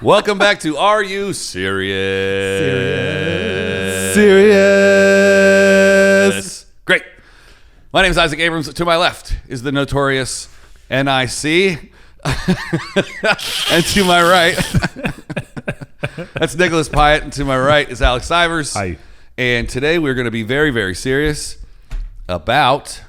Welcome back to Are You Serious? Serious. Great. My name is Isaac Abrams. To my left is the notorious NIC. And to my right, that's Nicholas Pyatt. And to my right is Alex Sivers. Hi. And today we're going to be very, very serious about...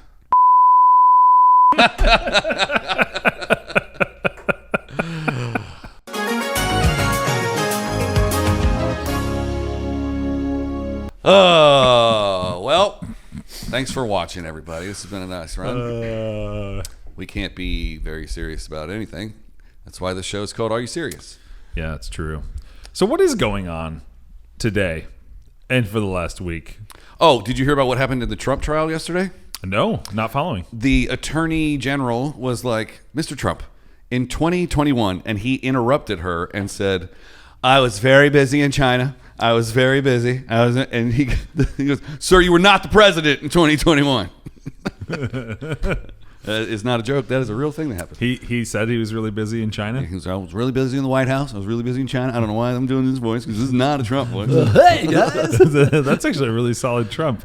well, thanks for watching, everybody. This has been a nice run. We can't be very serious about anything. That's why the show is called Are You Serious? Yeah, that's true. So what is going on today and for the last week? Oh, did you hear about what happened in the Trump trial yesterday? No, not following. The attorney general was like, Mr. Trump, in 2021, and he interrupted her and said, I was very busy in China. I was very busy. And he goes, sir, you were not the president in 2021. That is not a joke. That is a real thing that happened. He said he was really busy in China. He goes, I was really busy in the White House. I was really busy in China. I don't know why I'm doing this voice because this is not a Trump voice. Hey, guys. That's actually a really solid Trump.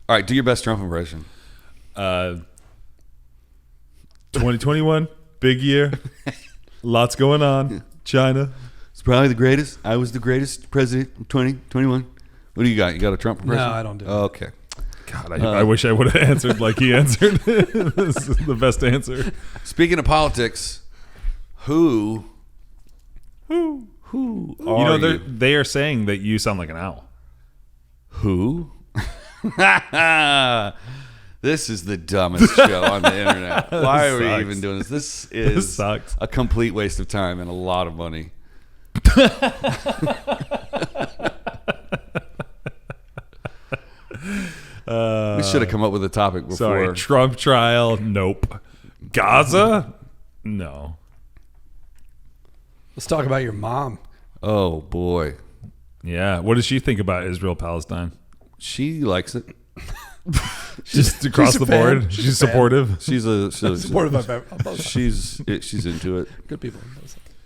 All right, do your best Trump impression. 2021, big year. Lots going on. China. It's probably the greatest. I was the greatest president of 2021. What do you got? You got a Trump impression? No, I don't do it. Okay. God, I wish I would have answered like he answered. This is the best answer. Speaking of politics, who are they are saying that you sound like an owl. Who? This is the dumbest show on the internet. Why are we even doing this? This sucks. A complete waste of time and a lot of money. We should have come up with a topic before. Sorry, Trump trial, nope. Gaza, no. Let's talk about your mom. Oh boy, Yeah, what does she think about Israel-Palestine? she likes it. Just across she's the a fan. board, She's she's a fan. supportive. She's Supportive of both. she's into it. Good people.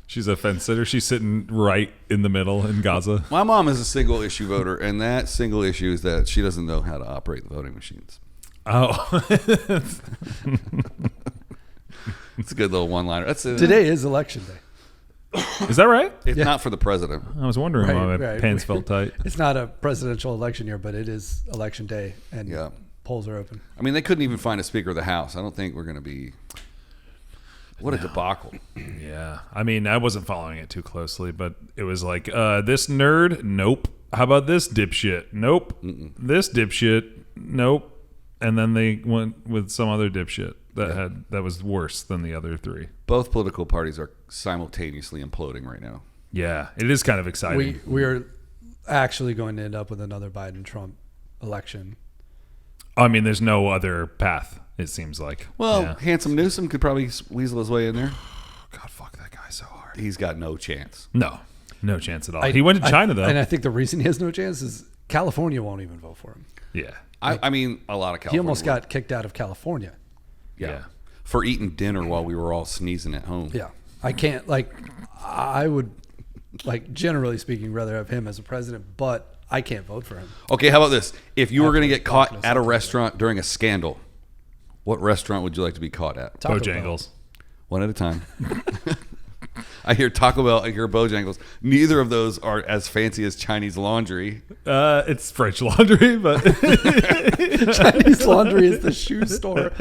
She's a fence sitter. She's sitting right in the middle in Gaza. My mom is a single issue voter, and that single issue is that she doesn't know how to operate the voting machines. Oh, It's a good little one-liner. That's it. Today is election day. is that right? It's Yeah. not for the president. I was wondering why my Right. pants felt tight. It's not a presidential election year, but it is election day, and Yeah. polls are open. I mean, they couldn't even find a Speaker of the House. I don't think we're going to be... What a debacle. Yeah, I mean, I wasn't following it too closely, but it was like, this nerd, nope. How about this dipshit? Nope. This dipshit, nope. And then they went with some other dipshit that was worse than the other three. Both political parties are simultaneously imploding right now. Yeah, it is kind of exciting. We are actually going to end up with another Biden-Trump election. I mean, there's no other path, it seems like. Well, Yeah. Handsome Newsom could probably weasel his way in there. God, fuck that guy so hard. He's got no chance. No chance at all. He went to China, though. And I think the reason he has no chance is California won't even vote for him. Yeah. I mean, a lot of California. He almost got kicked out of California. Yeah. For eating dinner while we were all sneezing at home. Yeah. I can't, I would, generally speaking, rather have him as a president, but I can't vote for him. Okay, how about this? If you were going to get caught Darkness at a out there. restaurant during a scandal, what restaurant would you like to be caught at? Taco Bell. Bojangles. One at a time. I hear Taco Bell, I hear Bojangles. Neither of those are as fancy as Chinese laundry. It's French laundry, but Chinese Laundry is the shoe store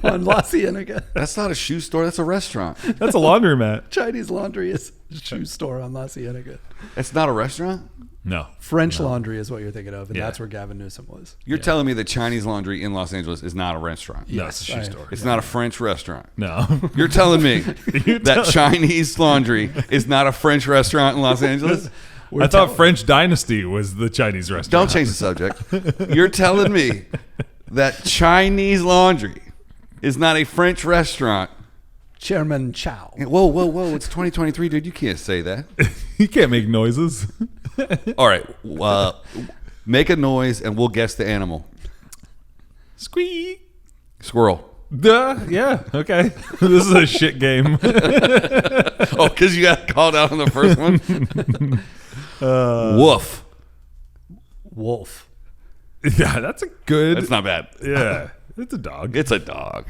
on La Cienega. That's not a shoe store, that's a restaurant. that's a laundromat. Chinese Laundry is a shoe store on La Cienega. It's not a restaurant? No. French Laundry is what you're thinking of, and Yeah. that's where Gavin Newsom was. You're telling me that Chinese laundry in Los Angeles is not a restaurant? No, it's a shoe I- store. It's not a French restaurant. No. You're telling me that Chinese laundry is not a French restaurant in Los Angeles? I thought French Dynasty was the Chinese restaurant. Don't change the subject. You're telling me that Chinese laundry is not a French restaurant. Chairman Chow. Whoa. It's 2023, dude. You can't say that. You can't make noises. All right. Make a noise and we'll guess the animal. Squeak. Squirrel. Duh, yeah, okay. This is a shit game. Oh, because you got called out on the first one? Woof. Wolf. Yeah, that's a good. That's not bad. Yeah, it's a dog. It's a dog.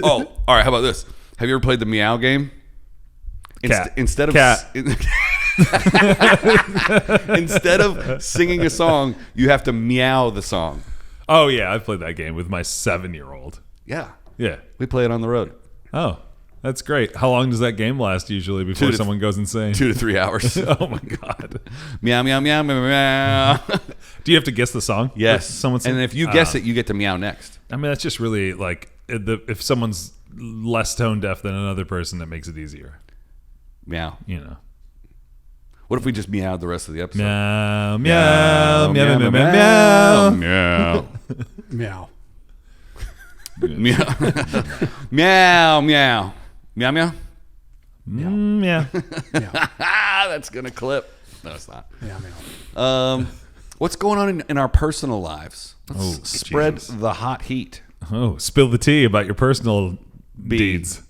Oh, all right. How about this? Have you ever played the meow game? Cat. Instead of Cat. instead of singing a song, you have to meow the song. Oh yeah, I've played that game with my 7-year-old. Yeah. Yeah. We play it on the road. Oh, that's great. How long does that game last usually before someone goes insane? 2 to 3 hours. Oh my god. Meow, meow, meow, meow, meow. Do you have to guess the song? Yes. Someone's and if you guess it, you get to meow next. I mean, that's just really like if someone's less tone deaf than another person, that makes it easier. Meow. You know. What if we just meowed the rest of the episode? Meow, meow, meow, meow, meow, meow. Meow. Meow. Meow, meow. Meow, meow. Yeah. Meow. That's going to clip. No, it's not. Meow, meow. What's going on in our personal lives? Let's spread Jesus. the hot heat. Oh, spill the tea about your personal deeds.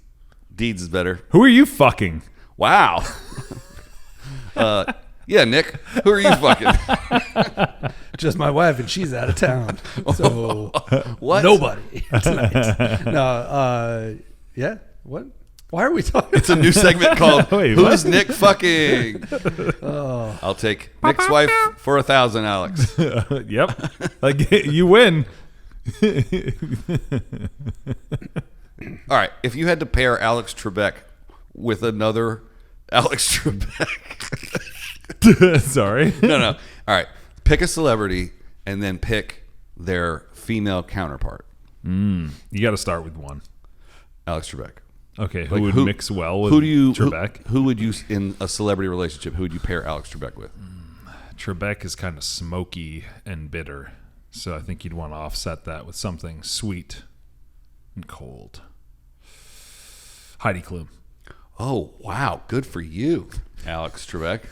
Deeds is better. Who are you fucking? Wow. Yeah, Nick. Who are you fucking? Just my wife, and she's out of town. So What? nobody tonight. No, yeah. What? Why are we talking? It's a new segment called Wait, Who's what? Nick Fucking? I'll take Nick's wife for 1,000, Alex. Yep. Like you win. All right. If you had to pair Alex Trebek with another Alex Trebek. Sorry. No. All right. Pick a celebrity and then pick their female counterpart. You got to start with one. Alex Trebek. Okay, who Like, would mix well with Trebek? Who would you, in a celebrity relationship, who would you pair Alex Trebek with? Trebek is kind of smoky and bitter, so I think you'd want to offset that with something sweet and cold. Heidi Klum. Oh, wow. Good for you, Alex Trebek.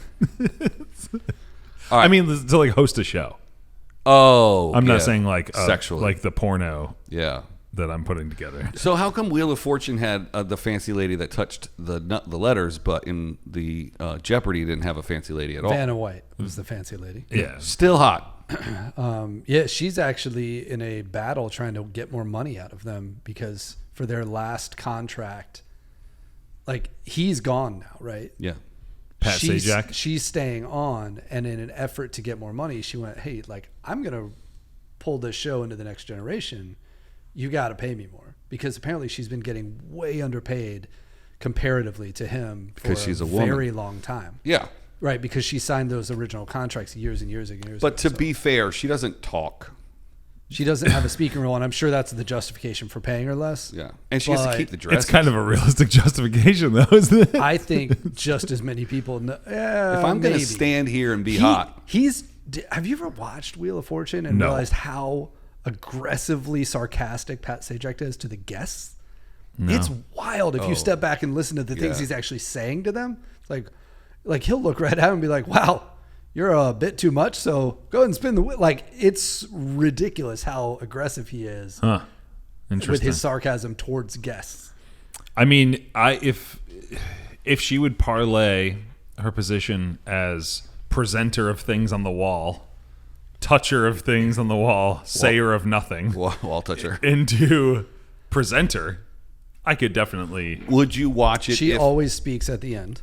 I mean, to like host a show. Oh, I'm yeah. not saying like Sexually. like the porno Yeah. that I'm putting together. So how come Wheel of Fortune had the fancy lady that touched the letters, but in the Jeopardy didn't have a fancy lady at all? Vanna White was the fancy lady. Yeah. Still hot. Yeah, she's actually in a battle trying to get more money out of them because for their last contract, like he's gone now, right? Yeah. Pat Sajak. She's staying on, and in an effort to get more money, she went, "Hey, like I'm gonna pull this show into the next generation. You got to pay me more," because apparently she's been getting way underpaid comparatively to him for Because she's a woman. very long time. Yeah. Right, because she signed those original contracts years and years and years But ago. to be fair, she doesn't talk. She doesn't have a speaking role, and I'm sure that's the justification for paying her less. Yeah. And she has to But keep the dress. It's kind of a realistic justification, though, isn't it? I think just as many people know. if I'm going to stand here and be hot. Have you ever watched Wheel of Fortune and No. realized how aggressively sarcastic Pat Sajak is to the guests? No. It's wild if you step back and listen to the things Yeah. he's actually saying to them. It's like he'll look right at him and be like, "Wow, you're a bit too much, so go ahead and spin the wheel." Like, it's ridiculous how aggressive he is Huh. with Interesting. his sarcasm towards guests. I mean, if she would parlay her position as presenter of things on the wall, toucher of things on the wall, sayer of nothing, Wall toucher. into presenter, I could definitely. Would you watch it? She if, always speaks at the end.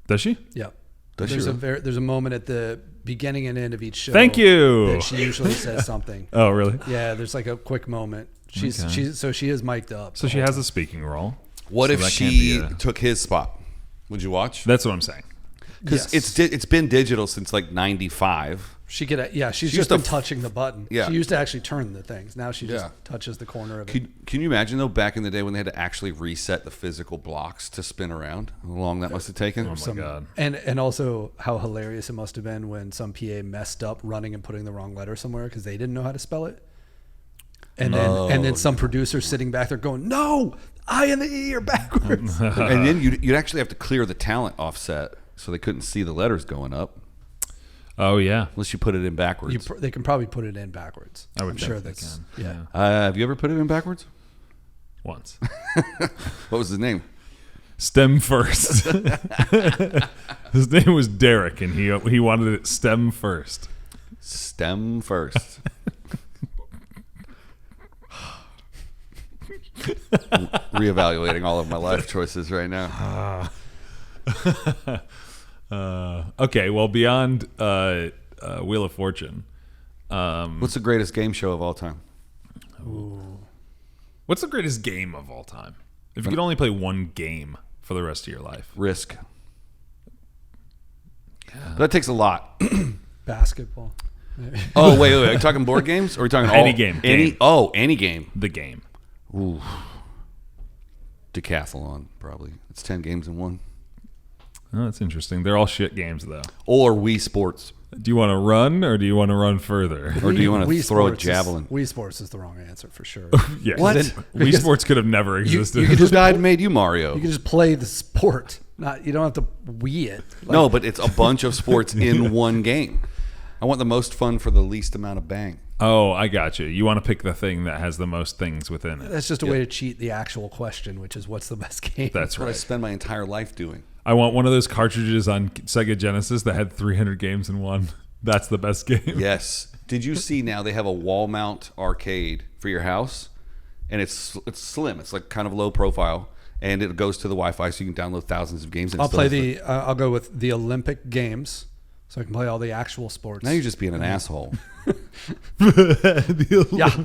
Does she? Yep. Does she There's really? there's a moment at the beginning and end of each show. Thank you. That she usually says something. Oh, really? Yeah, there's like a quick moment. Okay. She is mic'd up. So she has a speaking role. What So if that can't she be a- took his spot? Would you watch? That's what I'm saying. Because Yes. it's been digital since like 95. She could, yeah. She's She just used to been touching the button. Yeah. She used to actually turn the things. Now she just Yeah. touches the corner of it. Can you imagine though back in the day when they had to actually reset the physical blocks to spin around? How long that must have taken? Oh my god. And also how hilarious it must have been when some PA messed up running and putting the wrong letter somewhere because they didn't know how to spell it. And then some producer sitting back there going, "No, I and the E are backwards." And then you'd actually have to clear the talent offset so they couldn't see the letters going up Oh yeah. unless you put it in backwards. They can probably put it in backwards. I would I'm think sure they that's can. yeah. Have you ever put it in backwards? Once. What was his name? Stem first. His name was Derek, and he wanted it stem first. Stem first. Reevaluating all of my life choices right now. Okay, well, beyond Wheel of Fortune, What's the greatest game show of all time? what's the greatest game of all time? If you could only play one game for the rest of your life. Risk. That takes a lot. Basketball. Oh, wait. Are you talking board games? Or are we talking Any game. Any? Oh, any game. The game. Ooh. Decathlon, probably. It's 10 games in one. Oh, that's interesting. They're all shit games, though. Or Wii Sports. Do you want to run, or do you want to run further? Or do you want to Wii throw a Sports javelin? Wii Sports is the wrong answer for sure. Yeah. What? Wii Sports could have never existed. you Who died and made you Mario? You can just play the sport. You don't have to Wii it. Like, No, but it's a bunch of sports in one game. I want the most fun for the least amount of bang. Oh, I got you. You want to pick the thing that has the most things within it. that's just a way to cheat the actual question, which is what's the best game. That's That's what I right. spend my entire life doing. I want one of those cartridges on Sega Genesis that had 300 games in one. That's the best game. Yes. Did you see now they have a wall mount arcade for your house? And it's slim. It's like kind of low profile. And it goes to the Wi-Fi so you can download thousands of games. And I'll play I'll go with the Olympic Games, so I can play all the actual sports. Now you're just being an asshole. Yeah.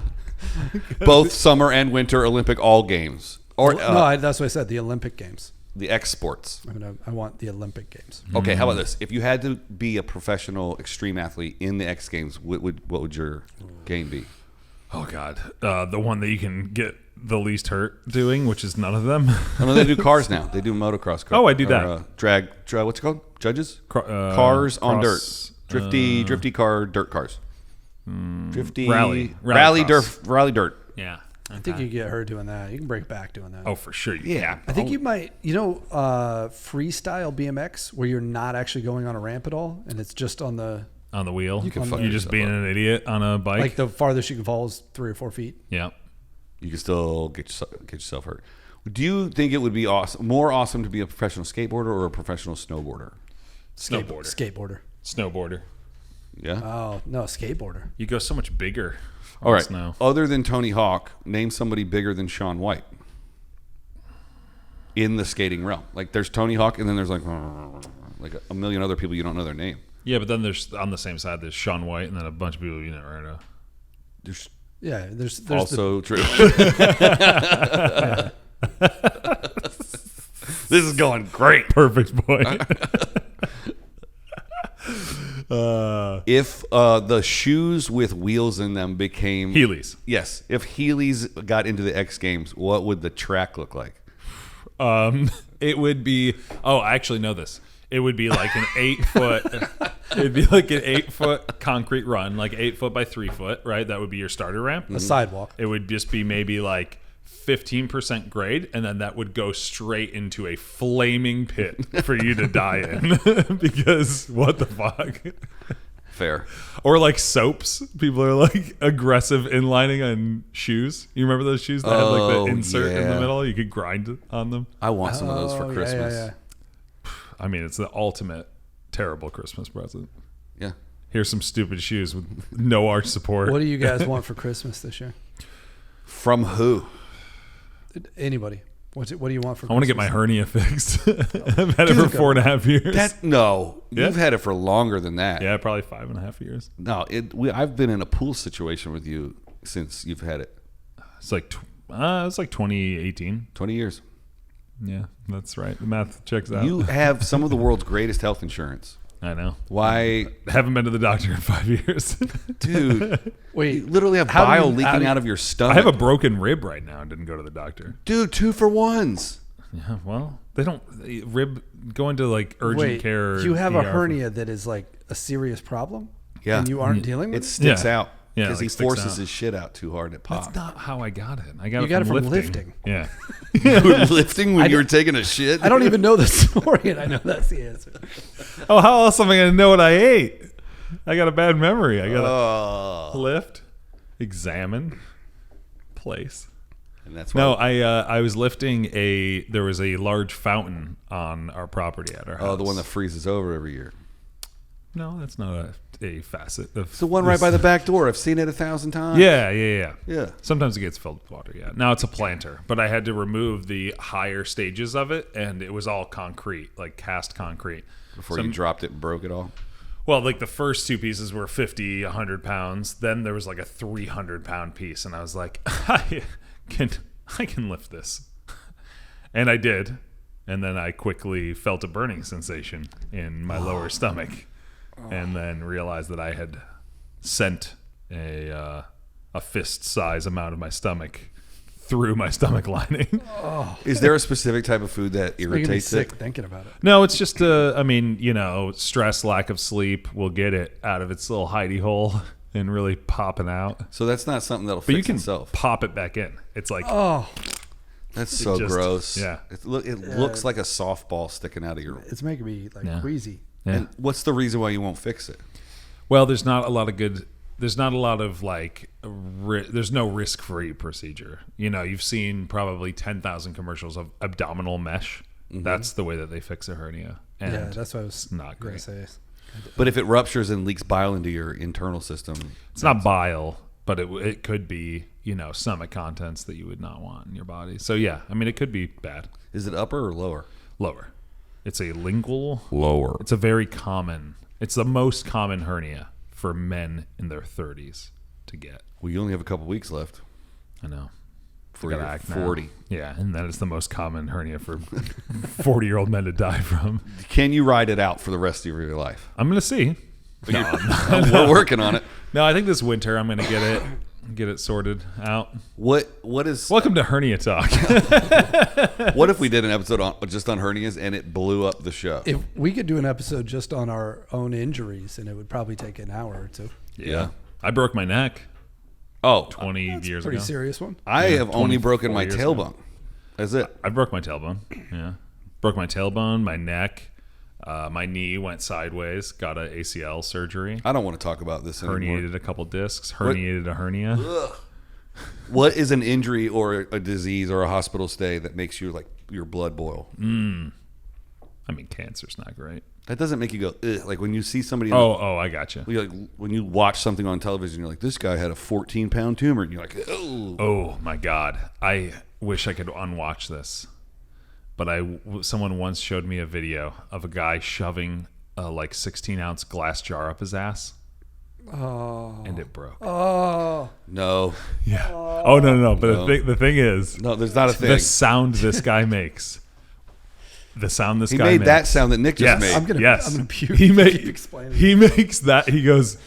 Both summer and winter Olympic all games. Or That's what I said. The Olympic Games. the X sports. I want the Olympic Games. Okay, how about this? If you had to be a professional extreme athlete in the X Games, what would your game be? Oh, God. The one that you can get the least hurt doing, which is none of them. Oh, no, they do cars now. They do motocross cars. Oh, I do that. Drag, what's it called? Judges? Cars on dirt. Drifty car, dirt cars. Drifty Rally dirt. Yeah. I think you get hurt doing that. You can break back doing that. Oh, for sure. Yeah. I think you might, freestyle BMX where you're not actually going on a ramp at all, and it's just on the On the wheel. You can fuck You're just yourself being up. an idiot on a bike. like the farthest you can fall is 3 or 4 feet. Yeah. You can still get yourself hurt. Do you think it would be more awesome to be a professional skateboarder or a professional snowboarder? Skateboarder. Snowboarder. Yeah. Oh no, skateboarder. You go so much bigger. All right. Snow. Other than Tony Hawk, name somebody bigger than Shaun White in the skating realm. Like there's Tony Hawk, and then there's like a million other people you don't know their name. Yeah, but then there's on the same side there's Shaun White, and then a bunch of people you never heard of. There's Yeah, there's also true. This is going great. Perfect point. If the shoes with wheels in them became Heelys. yes. If Heelys got into the X Games, what would the track look like? It would be. Oh, I actually know this. It would be like an 8-foot. It'd be like an 8-foot concrete run, like 8 foot by 3 foot. Right, that would be your starter ramp. a sidewalk. It would just be maybe like 15% grade, and then that would go straight into a flaming pit for you to die in. Because what the fuck? Fair. Or like soaps. People are like aggressive inlining on shoes. You remember those shoes that had like Oh, the insert in yeah. the middle? You could grind on them. I want some of those for Oh, Christmas. Yeah. I mean, it's the ultimate terrible Christmas present. Yeah. Here's some stupid shoes with no arch support. What do you guys want for Christmas this year? From who? Anybody? What do you want for? I want to get my hernia fixed. I've had it for 4.5 years. You've had it for longer than that. Yeah, probably 5.5 years. No, I've been in a pool situation with you since you've had it. It's like 2018. 20 years. Yeah, that's right. The math checks out. You have some of the world's greatest health insurance. I know. Why, Haven't been to the doctor in 5 years. dude? Wait, You literally have how do bile you- leaking out of your I stomach. have a broken rib right now and didn't go to the doctor. Dude, 2-for-1s. Yeah, well, they don't rib go into like urgent care. You have ER a for- hernia that is like a serious problem. Yeah. and you aren't dealing with It it. sticks Yeah. out Yeah, because like he sticks forces out. his shit out too hard and it pops. That's not how I got it. I You got it from lifting. Yeah. You were lifting when you were taking a shit? I don't even know the story, and I know that's the answer. Oh, how else am I going to know what I ate? I got a bad memory. I got to Oh. lift, examine, place. And that's why No, I was lifting there was a large fountain on our property at our house. Oh, the one that freezes over every year. No, that's not a facet of It's the one right by the back door. I've seen it 1,000 times. Yeah. Yeah. Sometimes it gets filled with water, yeah. Now it's a planter, but I had to remove the higher stages of it, and it was all concrete, like cast concrete. Before you dropped it and broke it all. Well, like the first two pieces were 50, 100 pounds. Then there was like a 300-pound piece, and I was like, I can lift this. And I did. And then I quickly felt a burning sensation in my lower stomach. And then realized that I had sent a fist-size amount of my stomach through my stomach lining. Is there a specific type of food that Making me irritates sick it? thinking about it. No, it's just, stress, lack of sleep will get it out of its little hidey hole and really popping out. So that's not something that'll But fix you can itself. pop it back in. It's like, Oh, That's so just- gross. yeah. It looks like a softball sticking out of your. it's making me like Yeah. queasy. yeah. And what's the reason why you won't fix it? Well, there's not a lot of like, there's no risk-free procedure. You've seen probably 10,000 commercials of abdominal mesh. That's the way that they fix a hernia. And Yeah, that's what I was not gonna great. say. But if it ruptures and leaks bile into your internal system, It's not bile, but it could be, stomach contents that you would not want in your body. So yeah, I mean, it could be bad. is it upper or lower? Lower. It's a lingual. Lower. It's the most common hernia for men in their 30s to get. Well, you only have a couple weeks left I know. for Gotta your act now. 40. Yeah, and that is the most common hernia for 40-year-old men to die from. Can you ride it out for the rest of your life? I'm going to see. We're working on it. No, I think this winter I'm going to get it sorted out. What is? Welcome to Hernia Talk. What if we did an episode just on hernias and it blew up the show? If we could do an episode just on our own injuries, and it would probably take an hour or two. Yeah. I broke my neck Oh, 20 years Pretty ago. serious one. I have only 24 broken my years ago. tailbone. That's it. I broke my tailbone. Yeah. Broke my tailbone, my neck. My knee went sideways. Got an ACL surgery. I don't want to talk about this anymore. Herniated a couple discs. Herniated a hernia. What is an injury or a disease or a hospital stay that makes you like your blood boil? I mean, cancer's not great. That doesn't make you go ugh. Like when you see somebody. Oh, I got you. Like when you watch something on television, you're like, this guy had a 14-pound tumor, and you're like, oh. Oh my God! I wish I could unwatch this, but someone once showed me a video of a guy shoving a 16-ounce glass jar up his ass, and it broke. Oh, No, Yeah. Oh no. But the thing is, no, there's not a thing. the sound this guy makes. The sound this He guy made makes. that sound that Nick just Yes. made. I'm gonna Yes. puke. He Keep explaining. He makes that. He goes,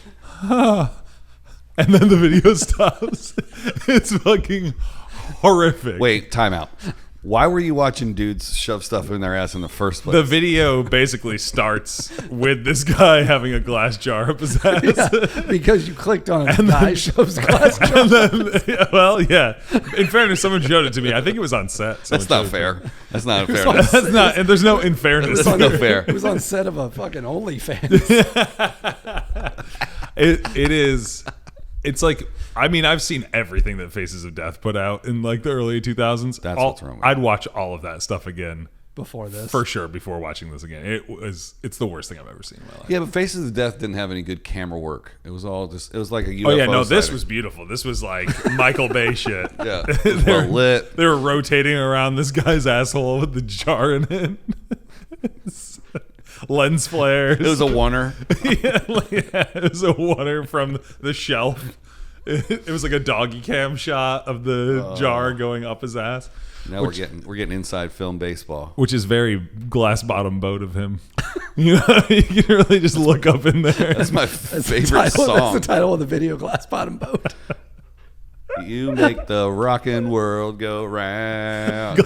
ah, and then the video stops. It's fucking horrific. Wait, time out. Why were you watching dudes shove stuff in their ass in the first place? The video basically starts with this guy having a glass jar up his ass. because you clicked on a guy shoves glass jar. And then, well, yeah. In fairness, someone showed it to me. I think it was on set. Someone That's not showed it to me. fair. That's not fair. That's not, and there's no in fairness. That's not fair. It was on set of a fucking OnlyFans. It is. It's like, I mean, I've seen everything that Faces of Death put out in the early 2000s. That's what's wrong with I'd watch all of that stuff again Before this, for sure before watching this again. It's the worst thing I've ever seen in my life. Yeah, but Faces of Death didn't have any good camera work. It was all just, it was like a UFO Oh yeah, no, this sighting. was beautiful. This was like Michael Bay shit. Yeah, it was well lit. They were rotating around this guy's asshole with the jar in it. Lens flares. It was a oneer. It was a water from the shelf. It was like a doggy cam shot of the jar going up his ass. Now we're getting inside film baseball. Which is very glass bottom boat of him. You can really just look up in there. That's my That's the favorite title- That's song. the title of the video, Glass Bottom Boat. You make the rockin' world go round.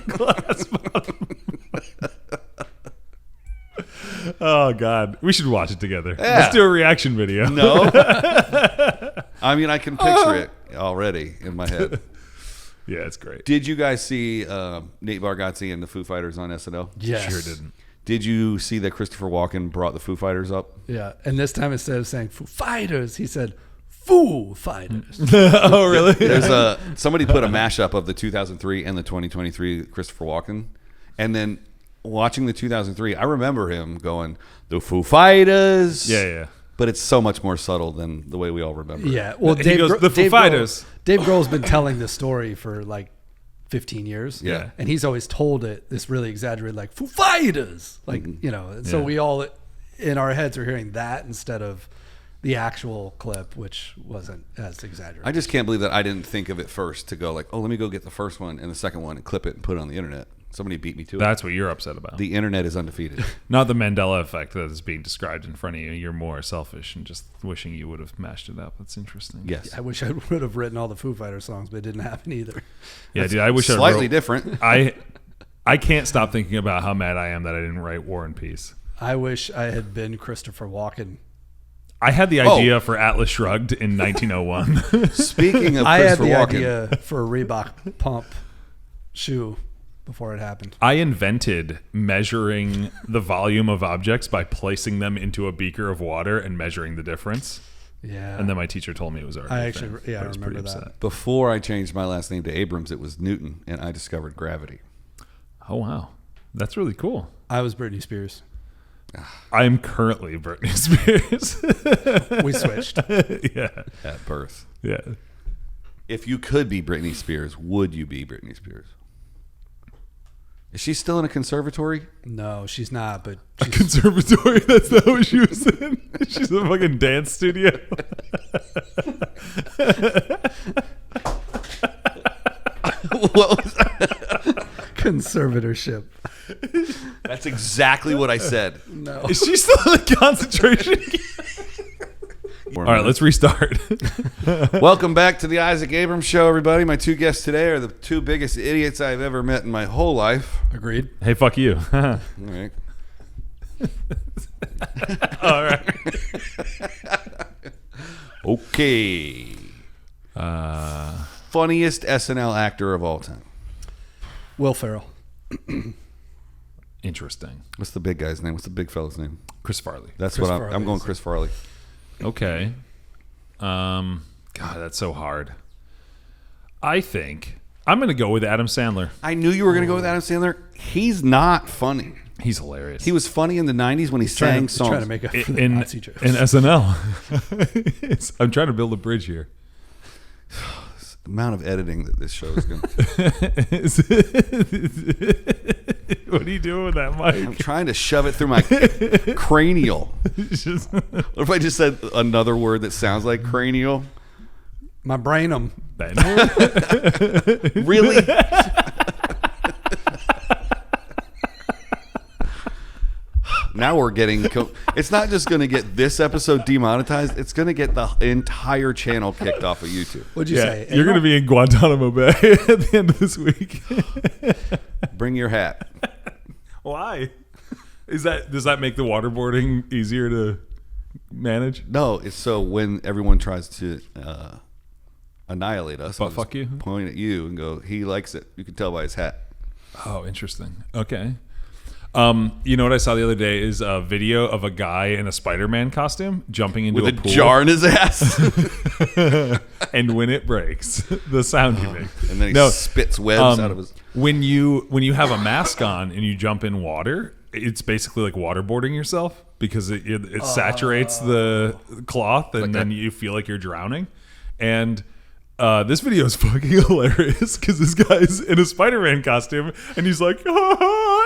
Glass bottom. Oh God, we should watch it together. Yeah. Let's do a reaction video. No, I mean I can picture it already in my head. Yeah, it's great. Did you guys see Nate Bargatze and the Foo Fighters on SNL? Yes. Sure didn't. Did you see that Christopher Walken brought the Foo Fighters up? Yeah, and this time instead of saying Foo Fighters, he said Foo Fighters. Oh, really? There's somebody put a mashup of the 2003 and the 2023 Christopher Walken, and then watching the 2003, I remember him going, "The Foo Fighters." Yeah. But it's so much more subtle than the way we all remember. Yeah. Well, He goes, "The Foo Fighters." Dave Grohl's been telling this story for like 15 years. Yeah. And he's always told it this really exaggerated, like, Foo Fighters. Like, you know, and so we all in our heads are hearing that instead of the actual clip, which wasn't as exaggerated. I just can't believe that I didn't think of it first to go like, oh, let me go get the first one and the second one and clip it and put it on the internet. Somebody beat me to it. That's what you're upset about. The internet is undefeated. Not the Mandela effect that is being described in front of you. You're more selfish and just wishing you would have mashed it up. That's interesting. Yes. I wish I would have written all the Foo Fighters songs, but it didn't happen either. Yeah, dude, I wish I Slightly wrote, different. I can't stop thinking about how mad I am that I didn't write War and Peace. I wish I had been Christopher Walken. I had the idea for Atlas Shrugged in 1901. Speaking of I had Christopher the Walken, idea for a Reebok pump shoe before it happened. I invented measuring the volume of objects by placing them into a beaker of water and measuring the difference. Yeah. And then my teacher told me it was already I a actually, thing, yeah, but I was remember pretty that. upset. before I changed my last name to Abrams, it was Newton, and I discovered gravity. Oh, wow. That's really cool. I was Britney Spears. I am currently Britney Spears. We switched. Yeah. At birth. Yeah. If you could be Britney Spears, would you be Britney Spears? Is she still in a conservatory? No, she's not, but A conservatory? That's not what she was in. She's in a fucking dance studio. What was that? conservatorship. That's exactly what I said. No. Is she still in a concentration camp? All right, let's restart. Welcome back to the Isaac Abrams Show, everybody. My two guests today are the two biggest idiots I've ever met in my whole life. Agreed. Hey, fuck you. All right. All right. Okay. Funniest SNL actor of all time. Will Ferrell. Interesting. What's the big guy's name? What's the big fella's name? Chris Farley. That's Chris what I'm Farley going is- Chris Farley. Okay. God, that's so hard. I think I'm going to go with Adam Sandler. I knew you were going to go with Adam Sandler. He's not funny. He's hilarious. He was funny in the 90s when he sang He's songs. trying to make up for the in Nazi jokes. SNL. I'm trying to build a bridge here. The amount of editing that this show is going to... What are you doing with that mic? I'm trying to shove it through my cranial. Just- What if I just said another word that sounds like cranial? My brainum. Really? Now we're getting... it's not just going to get this episode demonetized. It's going to get the entire channel kicked off of YouTube. What'd you Yeah, say? you're going to be in Guantanamo Bay at the end of this week. Bring your hat. Why? Does that make the waterboarding easier to manage? No, it's so when everyone tries to annihilate us, Butt I'll just fuck you? point at you and go, he likes it. You can tell by his hat. Oh, interesting. Okay. You know what I saw the other day is a video of a guy in a Spider-Man costume jumping into With a a pool. jar in his ass. And when it breaks, the sound he makes. And then he spits webs out of his... When you have a mask on and you jump in water, it's basically like waterboarding yourself because it saturates the cloth and then you feel like you're drowning. And this video is fucking hilarious because this guy's in a Spider-Man costume and he's like,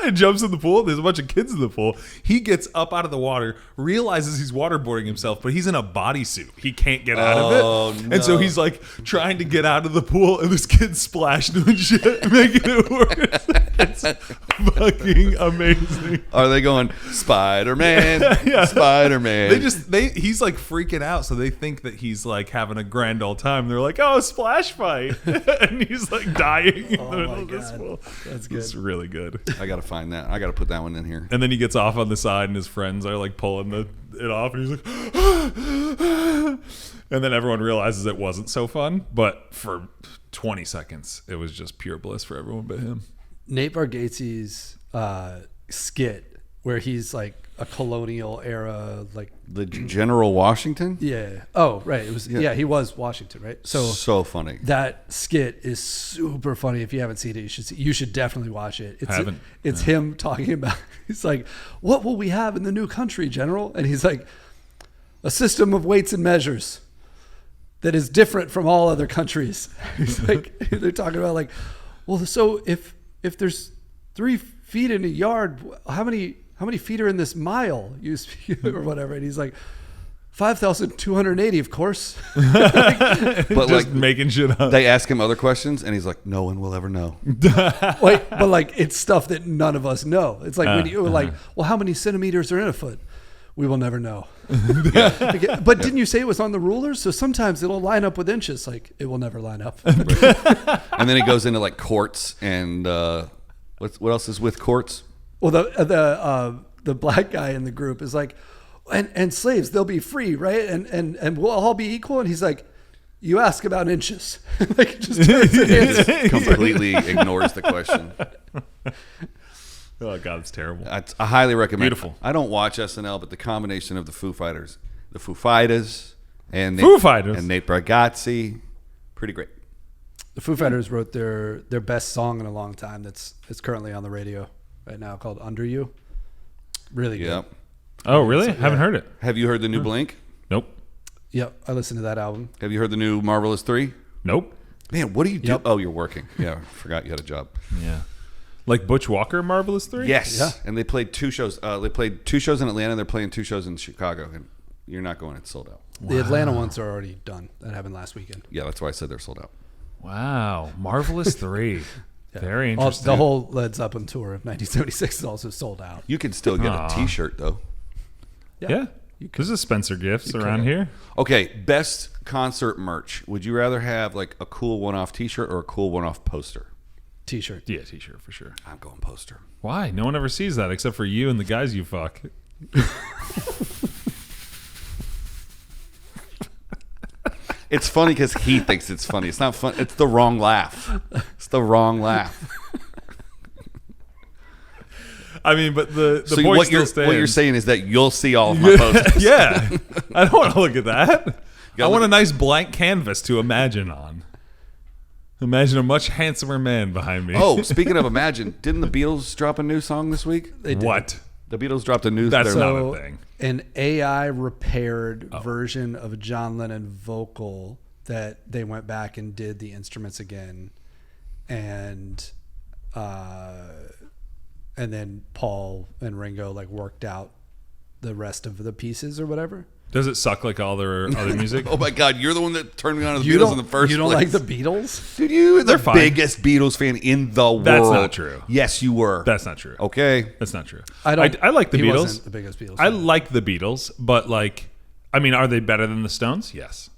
and jumps in the pool. There's a bunch of kids in the pool. He gets up out of the water, realizes he's waterboarding himself, but he's in a bodysuit. He can't get out of it. No. And so he's like trying to get out of the pool and this kid's splashing him and shit, making it worse. It's fucking amazing. Are they going, Spider-Man, Yeah. Spider-Man? He's like freaking out, so they think that he's like having a grand old time. They're like, "Oh, splash fight," and he's like dying in the middle of this pool. That's good. It's really good. I got to find that. I got to put that one in here. And then he gets off on the side, and his friends are like pulling it off, and he's like, and then everyone realizes it wasn't so fun. But for 20 seconds, it was just pure bliss for everyone but him. Nate Bargatze's skit where he's like a colonial era, like The General Washington. yeah. Oh, right. It was he was Washington, right? So funny. That skit is super funny. If you haven't seen it, you should definitely watch it. It's Yeah. him talking about. He's like, "What will we have in the new country, General?" And he's like, "A system of weights and measures that is different from all other countries." He's like, they're talking about like, well, so if there's 3 feet in a yard, how many feet are in this mile? Or whatever. And he's like, 5,280, of course. But Just like making shit up. they ask him other questions, and he's like, "No one will ever know." Like, but like it's stuff that none of us know. It's like when you were like, well, how many centimeters are in a foot? We will never know. But didn't you say it was on the rulers? So sometimes it'll line up with inches. Like it will never line up. And then he goes into like quarts and what else is with quarts? Well, the black guy in the group is like, and slaves, they'll be free, right? And we'll all be equal. And he's like, you ask about inches. Like just turns it in. Completely ignores the question. Oh God, it's terrible. I highly recommend. Beautiful. I don't watch SNL, but the combination of the Foo Fighters, and Foo Fighters and Nate Bargatze, pretty great. The Foo Fighters wrote their best song in a long time. It's currently on the radio right now, called "Under You." Really good. Yep. Oh really? Haven't heard it. Have you heard the new Blink? Nope. Yep, I listened to that album. Have you heard the new Marvelous 3? Nope. Man, what do you do? Yep. Oh, you're working. Yeah, I forgot you had a job. Yeah. Like Butch Walker, Marvelous 3? Yes. Yeah. And they played 2 shows. They played 2 shows in Atlanta. They're playing 2 shows in Chicago. And you're not going. It's sold out. The Atlanta ones are already done. That happened last weekend. Yeah, that's why I said they're sold out. Wow. Marvelous 3. Yeah. Very interesting. The whole Led Zeppelin tour of 1976 is also sold out. You can still get Aw. a T-shirt though. Yeah. There's a Spencer Gifts around here. Okay, best concert merch. Would you rather have like a cool one-off T-shirt or a cool one-off poster? T-shirt. Yeah, T-shirt for sure. I'm going poster. Why? No one ever sees that except for you and the guys you fuck. It's funny because he thinks it's funny. It's not fun. It's the wrong laugh. It's the wrong laugh. I mean, but the So point what still you're stands. saying is that you'll see all of my posters. Yeah. I don't want to look at that. gotta I want look a nice blank canvas to imagine on. Imagine a much handsomer man behind me. Oh, speaking of Imagine, didn't the Beatles drop a new song this week? They did. What? The Beatles dropped a new. That's their- not So a thing. an AI repaired version of a John Lennon vocal that they went back and did the instruments again, and then Paul and Ringo like worked out the rest of the pieces or whatever. Does it suck like all their other music? Oh my God, you're the one that turned me on to the Beatles in the first place. You don't like the Beatles? Dude, you were the They're fine. biggest Beatles fan in the world. That's not true. Yes, you were. That's not true. Okay. That's not true. I don't. I like the he Beatles. wasn't the biggest Beatles. I fan. like the Beatles, but like, I mean, are they better than the Stones? Yes.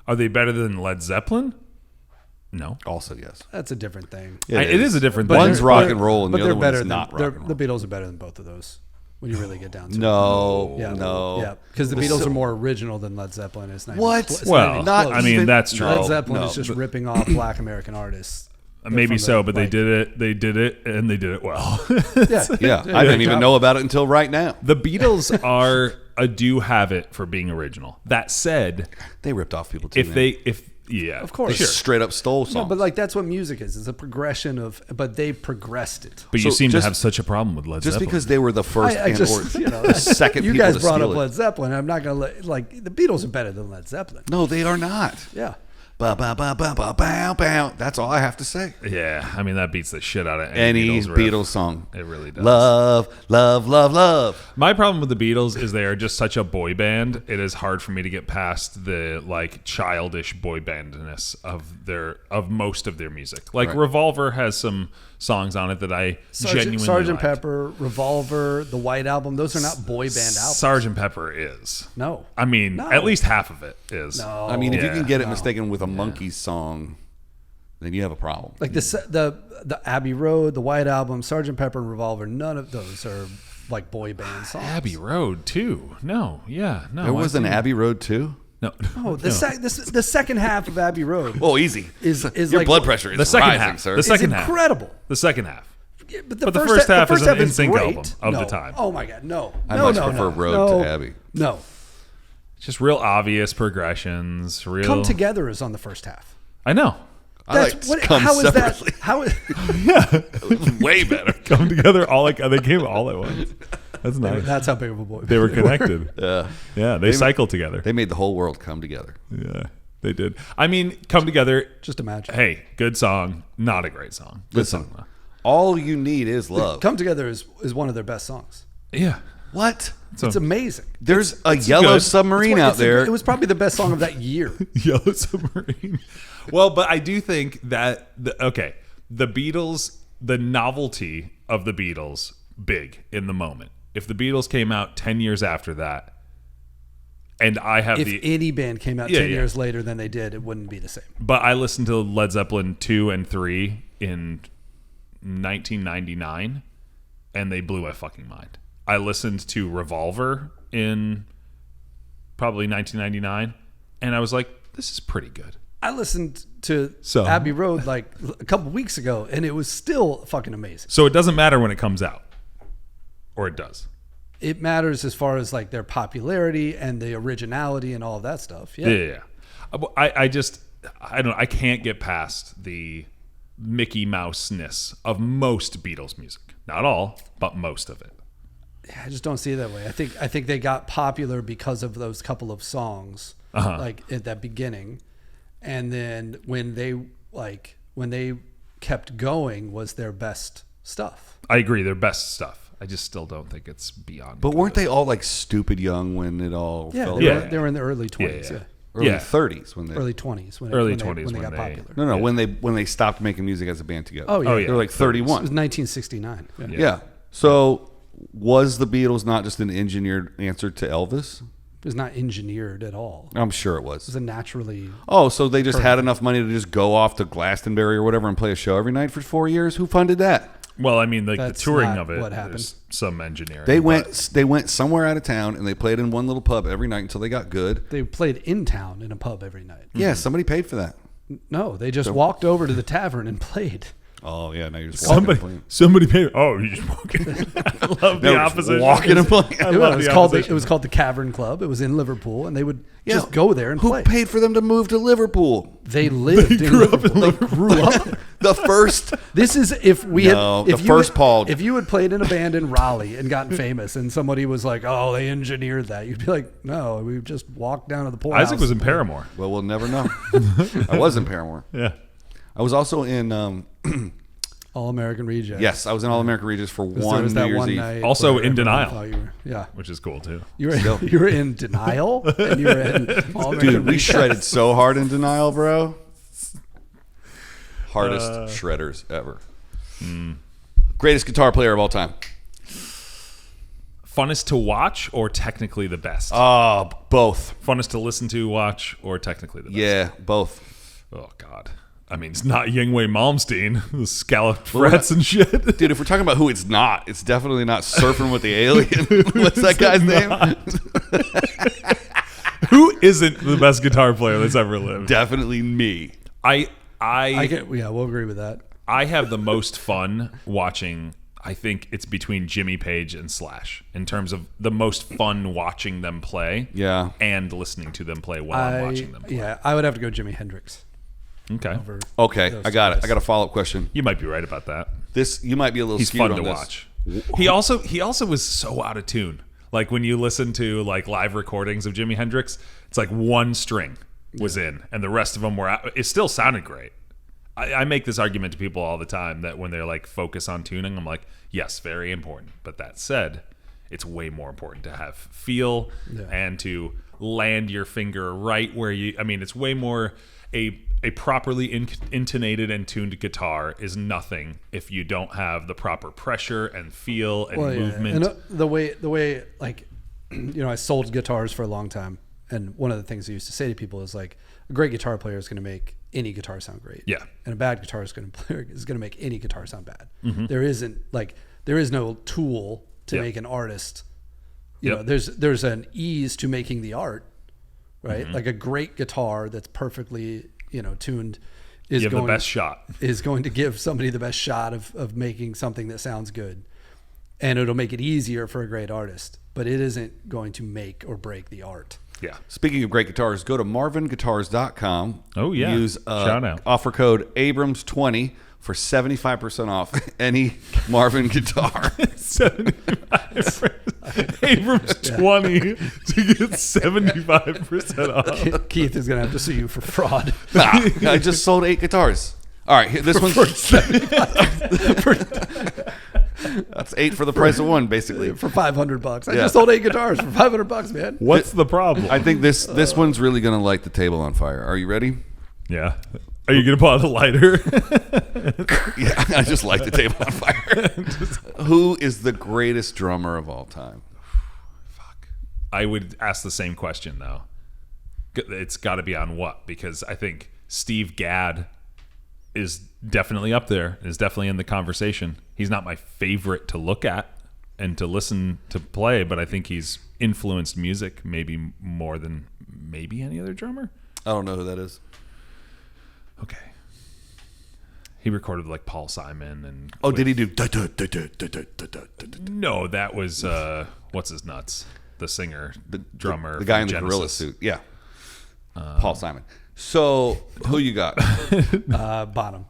Are they better than Led Zeppelin? No. Also, yes. That's a different thing. It is a different But thing. One's they're- rock they're- and roll, and but the they're other better one's not than, rock and roll. The Beatles are better than both of those when you really get down to it. No, Yeah. no. Yeah, because the Beatles are more original than Led Zeppelin. It's not even What? close. It's Well, even not close. I mean, that's true. Led Zeppelin No, is just ripping off Black American artists. Maybe from so, the, but they like- did it. They did it, and they did it well. Yeah, Yeah, I didn't even know about it until right now. The Beatles do have it for being original. That said, They ripped off people too. if man. Of course. They Sure. straight up stole songs. No, but like that's what music is. It's a progression of, but they progressed it. but you So seem to just- have such a problem with Led just Zeppelin. because they were the first I just, or you know, the second you people guys to brought steal up it. Led Zeppelin. I'm not gonna like the Beatles are better than Led Zeppelin. No, they are not. Yeah. Ba ba ba ba ba bow bow. That's all I have to say. Yeah, I mean that beats the shit out of Any Beatles, riff. Beatles song. It really does. Love, love, love, love. My problem with the Beatles is they are just such a boy band. It is hard for me to get past the like childish boy bandness of most of their music. Like Right. Revolver has some songs on it that I genuinely Sergeant liked. Pepper, Revolver, the White Album. Those are not boy band albums. Sergeant Pepper is. No. I mean, No. at least half of it is. No. I mean, if you Yeah. can get it mistaken with a Monkees song, then you have a problem. Like the Abbey Road, the White Album, Sergeant Pepper, and Revolver. None of those are like boy band songs. Abbey Road too. No, yeah, no. There was I an see. Abbey Road too. No, Oh, the no. the second half of Abbey Road Oh, easy. is Your like blood pressure is The second rising, half. sir. The It's second half. incredible. The second half. But the first half is an NSYNC great. album of the time. Oh my god, no. I much prefer Road to Abbey. No. It's just real obvious progressions. Real. Come Together is on the first half. I know. I like Come how is that? Separately. How is It was way better. Come together all they came all at once. That's nice. That's how big of a boy They were connected. Yeah. They cycled together. They made the whole world come together. Yeah, they did. I mean, Come Together. Just imagine. Hey, good song. Not a great song. Good Listen, song, though. all you need is love. Come Together is one of their best songs. Yeah. What? It's amazing. There's a yellow good. submarine out there. It was probably the best song of that year. Yellow Submarine. Well, but I do think that the Beatles, the novelty of the Beatles, big in the moment. If the Beatles came out 10 years after that, and I have If any band came out 10 years later than they did, it wouldn't be the same. But I listened to Led Zeppelin 2 and 3 in 1999, and they blew my fucking mind. I listened to Revolver in probably 1999, and I was like, this is pretty good. I listened to Abbey Road like a couple weeks ago, and it was still fucking amazing. So it doesn't matter when it comes out, or it does. It matters as far as like their popularity and the originality and all of that stuff. Yeah. I can't get past the Mickey Mouse-ness of most Beatles music. Not all, but most of it. I just don't see it that way. I think they got popular because of those couple of songs, like at that beginning, and then when they kept going was their best stuff. I agree, their best stuff. I just still don't think it's beyond. But weren't they all like stupid young when it all fell They were in the early 20s. Yeah. Early 30s when they Early 20s when they got popular. No, when they stopped making music as a band together. Oh yeah. They were like 31. It was 1969. Yeah. So was the Beatles not just an engineered answer to Elvis? It was not engineered at all. I'm sure it It was was. a naturally. Oh, so they just had enough money to just go off to Glastonbury or whatever and play a show every night for 4 years? Who funded that? Well, I mean, like the That's touring not of it, what happened. there's some engineering. They went somewhere out of town and they played in one little pub every night until they got good. They played in town in a pub every night. Yeah, somebody paid for that. No, they just walked over to the tavern and played. Oh yeah, now you're just walking and playing. Somebody paid. Oh, you just walking. I love the opposite. Walking and playing. It was called the Cavern Club. It was in Liverpool, and they would just go there and play. Who paid for them to move to Liverpool? They lived. They grew up in Liverpool. They grew up there. The first. This is if we No, had. If the you first had, Paul. If you had played in a band in Raleigh and gotten famous, and somebody was like, "Oh, they engineered that," you'd be like, "No, we just walked down to the poorhouse." Isaac was in Paramore. Well, we'll never know. I was in Paramore. Yeah. I was also in. All American Rejects. Yes, I was in All American Rejects for There one was New that Year's one Eve. night Also where in everyone Denial. thought you were- yeah. Which is cool too. You were Still. you were in Denial, and you were in All American Dude, we Rejects. shredded so hard in Denial, bro. Hardest shredders ever. Greatest guitar player of all time. Funnest to watch or technically the best? Oh, both. Funnest to listen to, watch, or technically the best? Yeah, both. Oh God. I mean, it's not Yngwie Malmsteen, the scalloped frets and shit. Dude, if we're talking about who it's not, it's definitely not Surfing with the Alien. What's that guy's name? Who isn't the best guitar player that's ever lived? Definitely me. We'll agree with that. I have the most fun watching. I think it's between Jimmy Page and Slash in terms of the most fun watching them play. Yeah. And listening to them play while I'm watching them play. Yeah, I would have to go Jimi Hendrix. Okay. Okay, those I got guys. it. I got a follow-up question. You might be right about that. This you might be a little He's skewed fun on to this. watch. He also was so out of tune. Like when you listen to like live recordings of Jimi Hendrix, it's like one string was in and the rest of them were out. It still sounded great. I make this argument to people all the time that when they're like focus on tuning, I'm like, yes, very important. But that said, it's way more important to have feel and to land your finger right where you. I mean, it's way more a properly intonated and tuned guitar is nothing if you don't have the proper pressure and feel and movement. And the way like, you know, I sold guitars for a long time, and one of the things I used to say to people is like, a great guitar player is going to make any guitar sound great. Yeah. And a bad guitar is going to make any guitar sound bad. Mm-hmm. There is no tool to make an artist. You know, there's an ease to making the art, right? Mm-hmm. Like a great guitar that's perfectly, you know, tuned is You have the best shot. Is going to give somebody the best shot of making something that sounds good. And it'll make it easier for a great artist, but it isn't going to make or break the art. Yeah. Speaking of great guitars, go to marvinguitars.com. Oh, yeah. Use Shout out. offer code Abrams20 for 75% off any Marvin guitar. 75%. Abrams 20 to get 75% off. Keith is going to have to sue you for fraud. I just sold 8 guitars. All right, this one's that's 8 for the price of one, basically. For $500. I Yeah. just sold 8 guitars for $500, man. What's the problem? I think this one's really going to light the table on fire. Are you ready? Yeah. Are you going to pull out a lighter? Yeah, I just light the table on fire. Who is the greatest drummer of all time? Fuck. I would ask the same question, though. It's got to be on what? Because I think Steve Gadd is definitely up there, is definitely in the conversation. He's not my favorite to look at and to listen to play, but I think he's influenced music maybe more than maybe any other drummer. I don't know who that is. Okay. He recorded like Paul Simon and Oh, did he do? No, that was what's his nuts? The singer, the drummer, the guy in the Genesis. gorilla suit. Yeah, Paul Simon. So who you got? Bonham.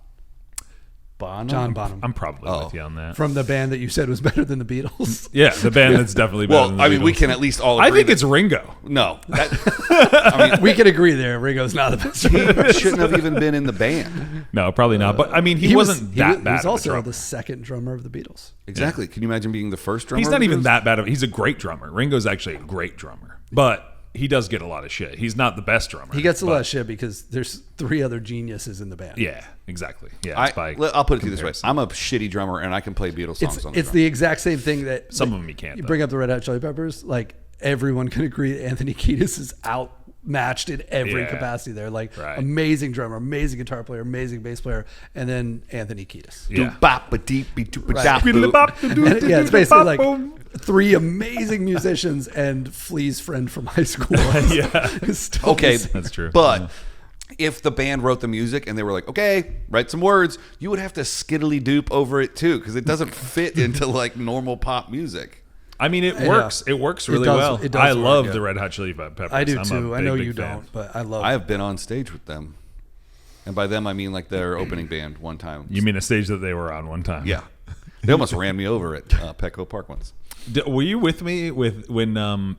Bonham? John Bonham. I'm probably with you on that. From the band that you said was better than the Beatles. Yeah, the band that's definitely better Well, than the I mean, we Beatles. can at least all. I Agree think it's Ringo. no. That, We can agree there. Ringo's not the best. he shouldn't have even been in the band. No, probably not. But I mean, he wasn't that bad. He was of a also drummer. the second drummer of the Beatles. Exactly. Can you imagine being the first drummer? He's of not the even Beatles? that bad. He's a great drummer. Ringo's actually a great drummer, but he does get a lot of shit. He's not the best drummer. He gets a but- lot of shit because there's 3 other geniuses in the band. Yeah, exactly. Yeah, it's by I'll put it to you this way: comparison. I'm a shitty drummer, and I can play Beatles songs on the It's drum. the exact same thing that Some of them you can't, You though. bring up the Red Hot Chili Peppers, like everyone can agree that Anthony Kiedis is outmatched in every Yeah. capacity. There, like Right. amazing drummer, amazing guitar player, amazing bass player, and then Anthony Kiedis. Yeah. And, yeah, it's basically like 3 amazing musicians and Flea's friend from high school. Yeah. It's still Okay, the same. That's true. But if the band wrote the music and they were like, okay, write some words, you would have to skiddly doop over it too, because it doesn't fit into like normal pop music. I mean, it works. It works really does- well. it does I work, love yeah. the Red Hot Chili Peppers. I do I'm too. a I know big you fan. don't, but I love. I have been on stage with them, and by them I mean like their opening band one time. You mean a stage that they were on one time? Yeah, they almost ran me over at Petco Park once. Were you with me when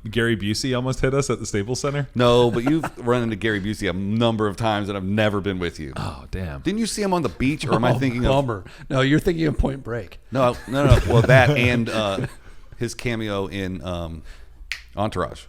Gary Busey almost hit us at the Staples Center? No, but you've run into Gary Busey a number of times, and I've never been with you. Oh, damn. Didn't you see him on the beach, or am I thinking of? Bummer. No, you're thinking of Point Break. No. Well, that and his cameo in Entourage.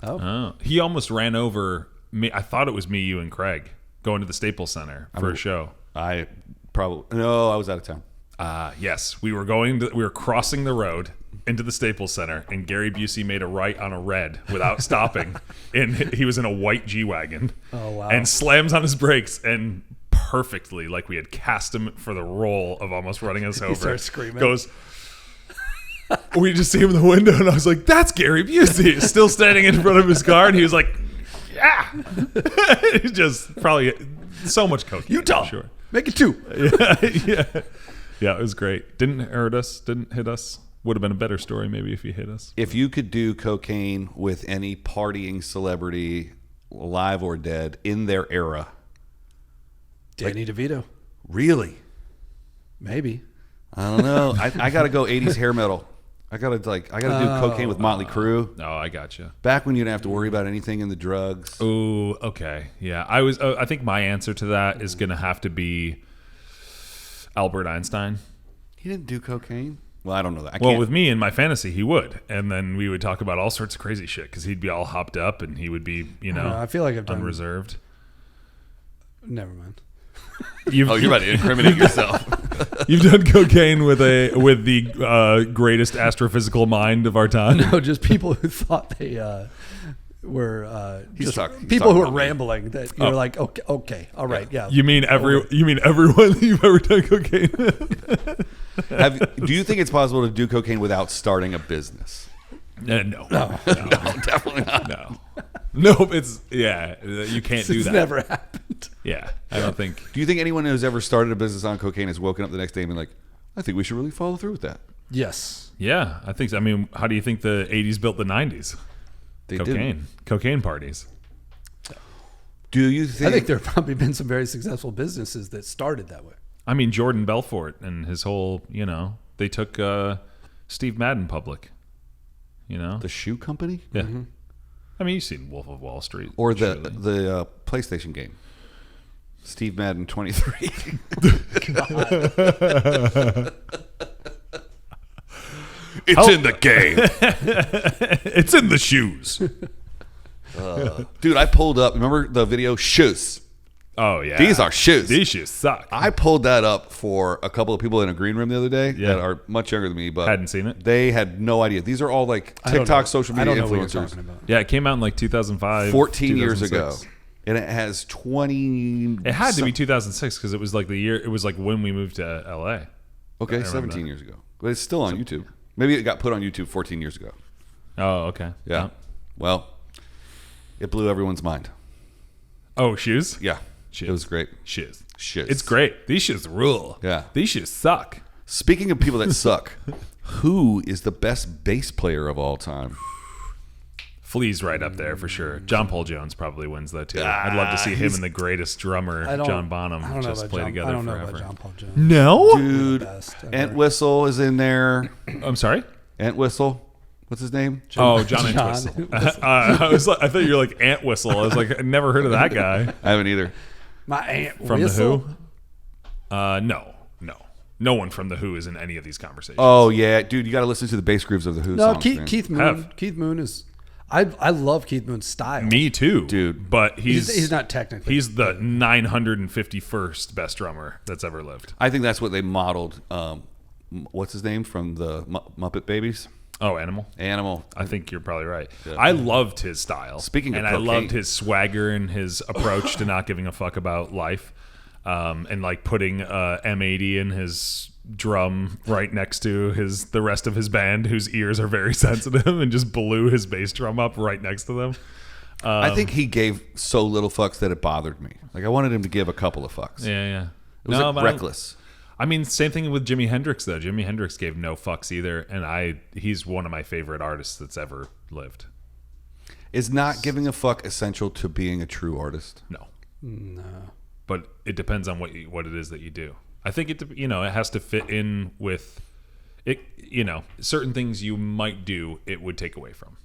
Oh, he almost ran over me. I thought it was me, you, and Craig going to the Staples Center for a show. I was out of town. Yes, we were crossing the road into the Staples Center, and Gary Busey made a right on a red without stopping, and he was in a white G-Wagon. Oh, wow. And slams on his brakes, and perfectly, like we had cast him for the role of almost running us over. starts screaming. Goes. We just see him in the window, and I was like, "That's Gary Busey," still standing in front of his car, and he was like, "Yeah." He's just probably so much coke. Utah. I'm sure. Make it 2. Yeah, it was great. Didn't hurt us. Didn't hit us. Would have been a better story maybe if he hit us. If you could do cocaine with any partying celebrity, alive or dead, in their era, Danny DeVito. really? Maybe. I don't know. I got to go 80s hair metal. I got to do cocaine with Motley Crue. Oh, I gotcha. Back when you didn't have to worry about anything in the drugs. Ooh, okay. Yeah, I think my answer to that is going to have to be Albert Einstein. He didn't do cocaine? Well, I don't know that. I Well, can't. with me in my fantasy, he would. And then we would talk about all sorts of crazy shit because he'd be all hopped up and he would be, I feel like I've done. unreserved. Never mind. You're about to incriminate yourself. You've done cocaine with the greatest astrophysical mind of our time. No, just people who thought they were He's just talking people who about are me. rambling. That you're like, okay, all right, yeah. You mean everyone that you've ever done cocaine with? Do you think it's possible to do cocaine without starting a business? No, Definitely not. no. Nope. You can't do It's that. never happened. Yeah, I don't think. Do you think anyone who's ever started a business on cocaine has woken up the next day and been like, I think we should really follow through with that? Yes. Yeah, I think so. I mean, how do you think the 80s built the 90s? They Cocaine parties. Do you think? I think there have probably been some very successful businesses that started that way. I mean, Jordan Belfort and his whole, they took Steve Madden public. The shoe company? Yeah. Mm-hmm. I mean, you've seen Wolf of Wall Street. Or the PlayStation game. Steve Madden 23. It's in the game. It's in the shoes. Dude, I pulled up. Remember the video? Shoes. Oh, yeah. These are shoes. These shoes suck. I pulled that up for a couple of people in a green room the other day that are much younger than me, but hadn't seen it. They had no idea. These are all like TikTok social media influencers. Yeah, it came out in like 2005. 14 years ago. And it has 20. It had to be 2006 because it was like the year. It was like when we moved to LA. Okay, 17 years ago. But it's still on YouTube. Maybe it got put on YouTube 14 years ago. Oh, okay. Yeah. Well, it blew everyone's mind. Oh, shoes? Yeah. Shoes. It was great. Shoes. Shoes. It's great. These shoes rule. Yeah. These shoes suck. Speaking of people that suck, who is the best bass player of all time? Flea's right up there for sure. John Paul Jones probably wins that too. I'd love to see him and the greatest drummer, John Bonham, just play together I don't know forever. about John Paul Jones. No? Dude, Entwistle is in there. I'm sorry? Entwistle. What's his name? John Entwistle. I thought you were like Ant Whistle. I was like, I never heard of that guy. I haven't either. My Aunt From Whistle? The Who? No one from The Who is in any of these conversations. Oh, yeah. Dude, you got to listen to the bass grooves of the Who No, songs, Keith Moon. Keith Moon is... I love Keith Moon's style. Me too. Dude. But he's not technically. He's the 951st best drummer that's ever lived. I think that's what they modeled. What's his name from the Muppet Babies? Oh, Animal. I think you're probably right. Yeah. I loved his style. Speaking of cocaine. I loved his swagger and his approach to not giving a fuck about life, and like putting M80 in his drum right next to the rest of his band, whose ears are very sensitive, and just blew his bass drum up right next to them. I think he gave so little fucks that it bothered me. Like I wanted him to give a couple of fucks. Yeah. It was reckless. I mean, same thing with Jimi Hendrix, though. Jimi Hendrix gave no fucks either, and he's one of my favorite artists that's ever lived. Is not giving a fuck essential to being a true artist? No. No. But it depends on what it is that you do. I think it has to fit in with it. Certain things you might do, it would take away from.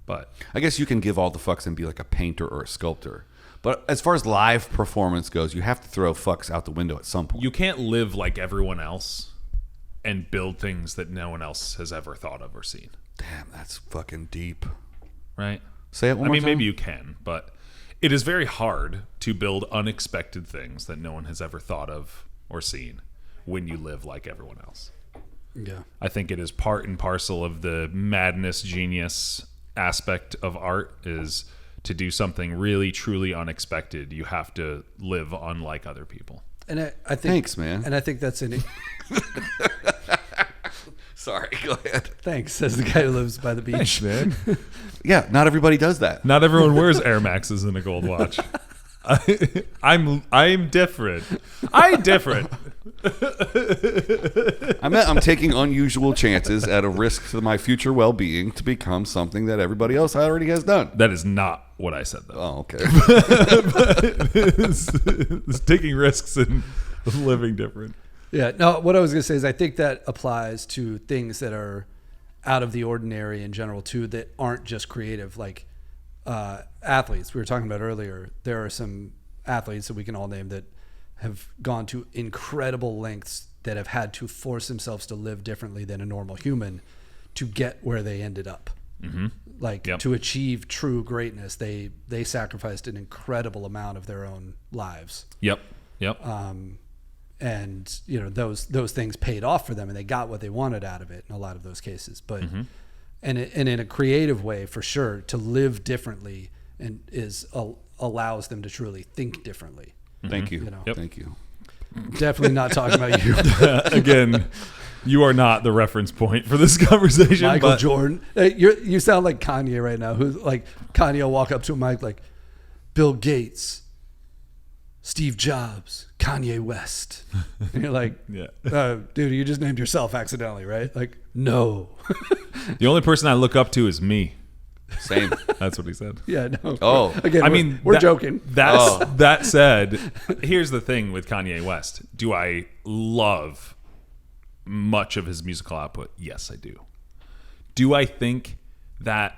But I guess you can give all the fucks and be like a painter or a sculptor. But as far as live performance goes, you have to throw fucks out the window at some point. You can't live like everyone else and build things that no one else has ever thought of or seen. Damn, that's fucking deep. Right? Say it one more time. Maybe you can, but it is very hard to build unexpected things that no one has ever thought of or seen when you live like everyone else. Yeah. I think it is part and parcel of the madness, genius aspect of art is to do something really, truly unexpected. You have to live unlike other people. And I think... Thanks, man. And I think that's an... Sorry, go ahead. Thanks, says the guy who lives by the beach. Thanks, man. Yeah, not everybody does that. Not everyone wears Air Maxes in a gold watch. I'm different. I'm different. I'm taking unusual chances at a risk to my future well-being to become something that everybody else already has done. That is not what I said, though. Oh, okay. It's taking risks and living different. Yeah. No, what I was going to say is I think that applies to things that are out of the ordinary in general, too, that aren't just creative. Like athletes we were talking about earlier. There are some athletes that we can all name that have gone to incredible lengths that have had to force themselves to live differently than a normal human to get where they ended up. Mm-hmm. Like to achieve true greatness, they sacrificed an incredible amount of their own lives. Yep. And those things paid off for them, and they got what they wanted out of it in a lot of those cases. But and in a creative way, for sure, to live differently and allows them to truly think differently. Thank you. Yep. Thank you. Definitely not talking about you. Again, you are not the reference point for this conversation. Michael Jordan. You sound like Kanye right now. Who's like Kanye will walk up to a mic like, Bill Gates Steve Jobs, Kanye West. And you're like, Yeah. Dude, you just named yourself accidentally, right? Like, no. The only person I look up to is me. Same. That's what he said. Yeah, no. Oh. Again, I mean, we're joking. That said, here's the thing with Kanye West. Do I love much of his musical output? Yes, I do. Do I think that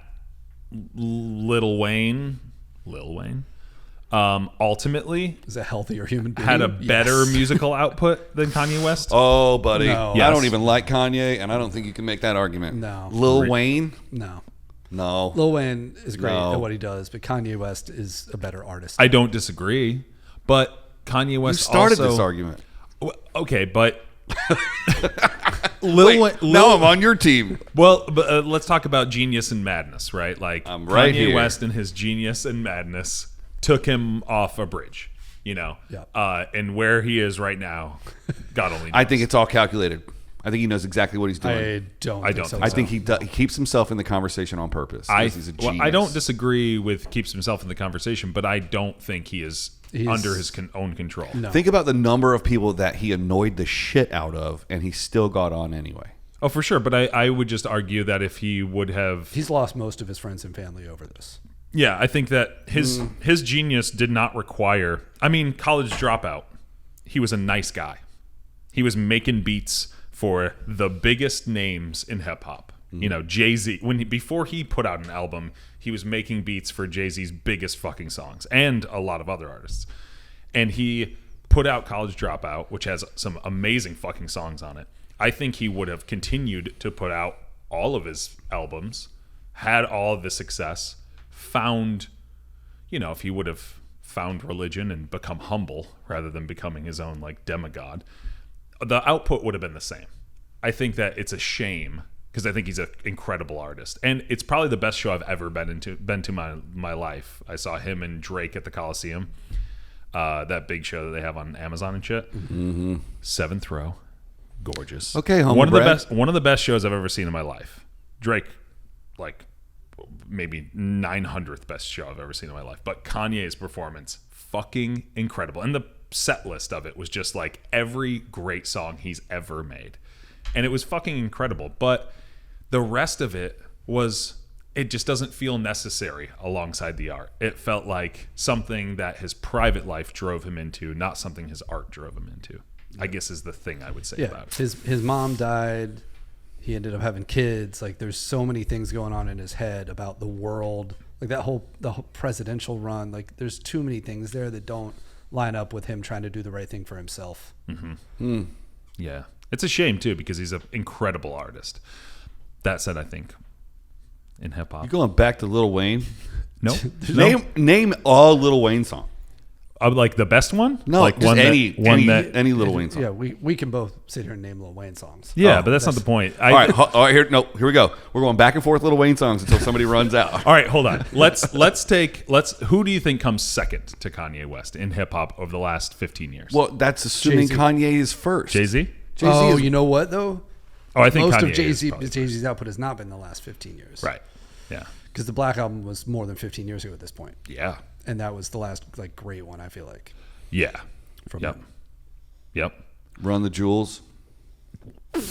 Lil Wayne, ultimately Is a healthier human being. had a better Yes. musical output than Kanye West? Oh, buddy. No. I Yes. don't even like Kanye, and I don't think you can make that argument. No. Lil Wayne? No. No. Lil Wayne is great No. at what he does, but Kanye West is a better artist. I don't disagree, but Kanye You West started also, this argument. Okay, but Now I'm on your team. Well, but, let's talk about genius and madness, right? Like I'm right Kanye here. West and his genius and madness took him off a bridge, Yeah. and where he is right now, God only knows. I think it's all calculated. I think he knows exactly what he's doing. I don't I think don't so. think I think he keeps himself in the conversation on purpose. He's a genius. I don't disagree with keeps himself in the conversation, but I don't think he's under his own control. No. Think about the number of people that he annoyed the shit out of, and he still got on anyway. Oh, for sure. But I would just argue that if he would have... He's lost most of his friends and family over this. Yeah, I think that his genius did not require... I mean, College Dropout, he was a nice guy. He was making beats for the biggest names in hip-hop. You know, Jay-Z. Before he put out an album, he was making beats for Jay-Z's biggest fucking songs and a lot of other artists. And he put out College Dropout, which has some amazing fucking songs on it. I think he would have continued to put out all of his albums, had all of the success, found, if he would have found religion and become humble rather than becoming his own like demigod, the output would have been the same. I think that it's a shame because I think he's an incredible artist, and it's probably the best show I've ever been to my life. I saw him and Drake at the Coliseum, that big show that they have on Amazon and shit. Mm-hmm. 7th row, gorgeous. Okay, one of the best shows I've ever seen in my life. Drake, like maybe 900th best show I've ever seen in my life. But Kanye's performance, fucking incredible, and the set list of it was just like every great song he's ever made, and it was fucking incredible. But the rest of it just doesn't feel necessary alongside the art. It felt like something that his private life drove him into, not something his art drove him into, I guess is the thing I would say about it. His mom died. He ended up having kids. Like, there's so many things going on in his head about the world. Like the whole presidential run. Like, there's too many things there that don't line up with him trying to do the right thing for himself. Mm-hmm. Yeah. It's a shame, too, because he's an incredible artist. That said, I think in hip-hop. You going back to Lil Wayne? No. Name all Lil Wayne song. Like the best one? No, like just any Lil Wayne song. Yeah, we can both sit here and name Lil Wayne songs. Yeah, but that's not the point. All right, here we go. We're going back and forth Lil Wayne songs until somebody runs out. All right, hold on. Who do you think comes second to Kanye West in hip hop over the last 15 years? Well, that's assuming Jay-Z. Kanye is first. Jay-Z? Oh, you know what though? Oh, I think Most Kanye of Jay-Z's output has not been the last 15 years. Right. Yeah. Because the Black Album was more than 15 years ago at this point. Yeah. And that was the last like great one, I feel like. Yeah. From Yep. him. Yep. Run the Jewels. That's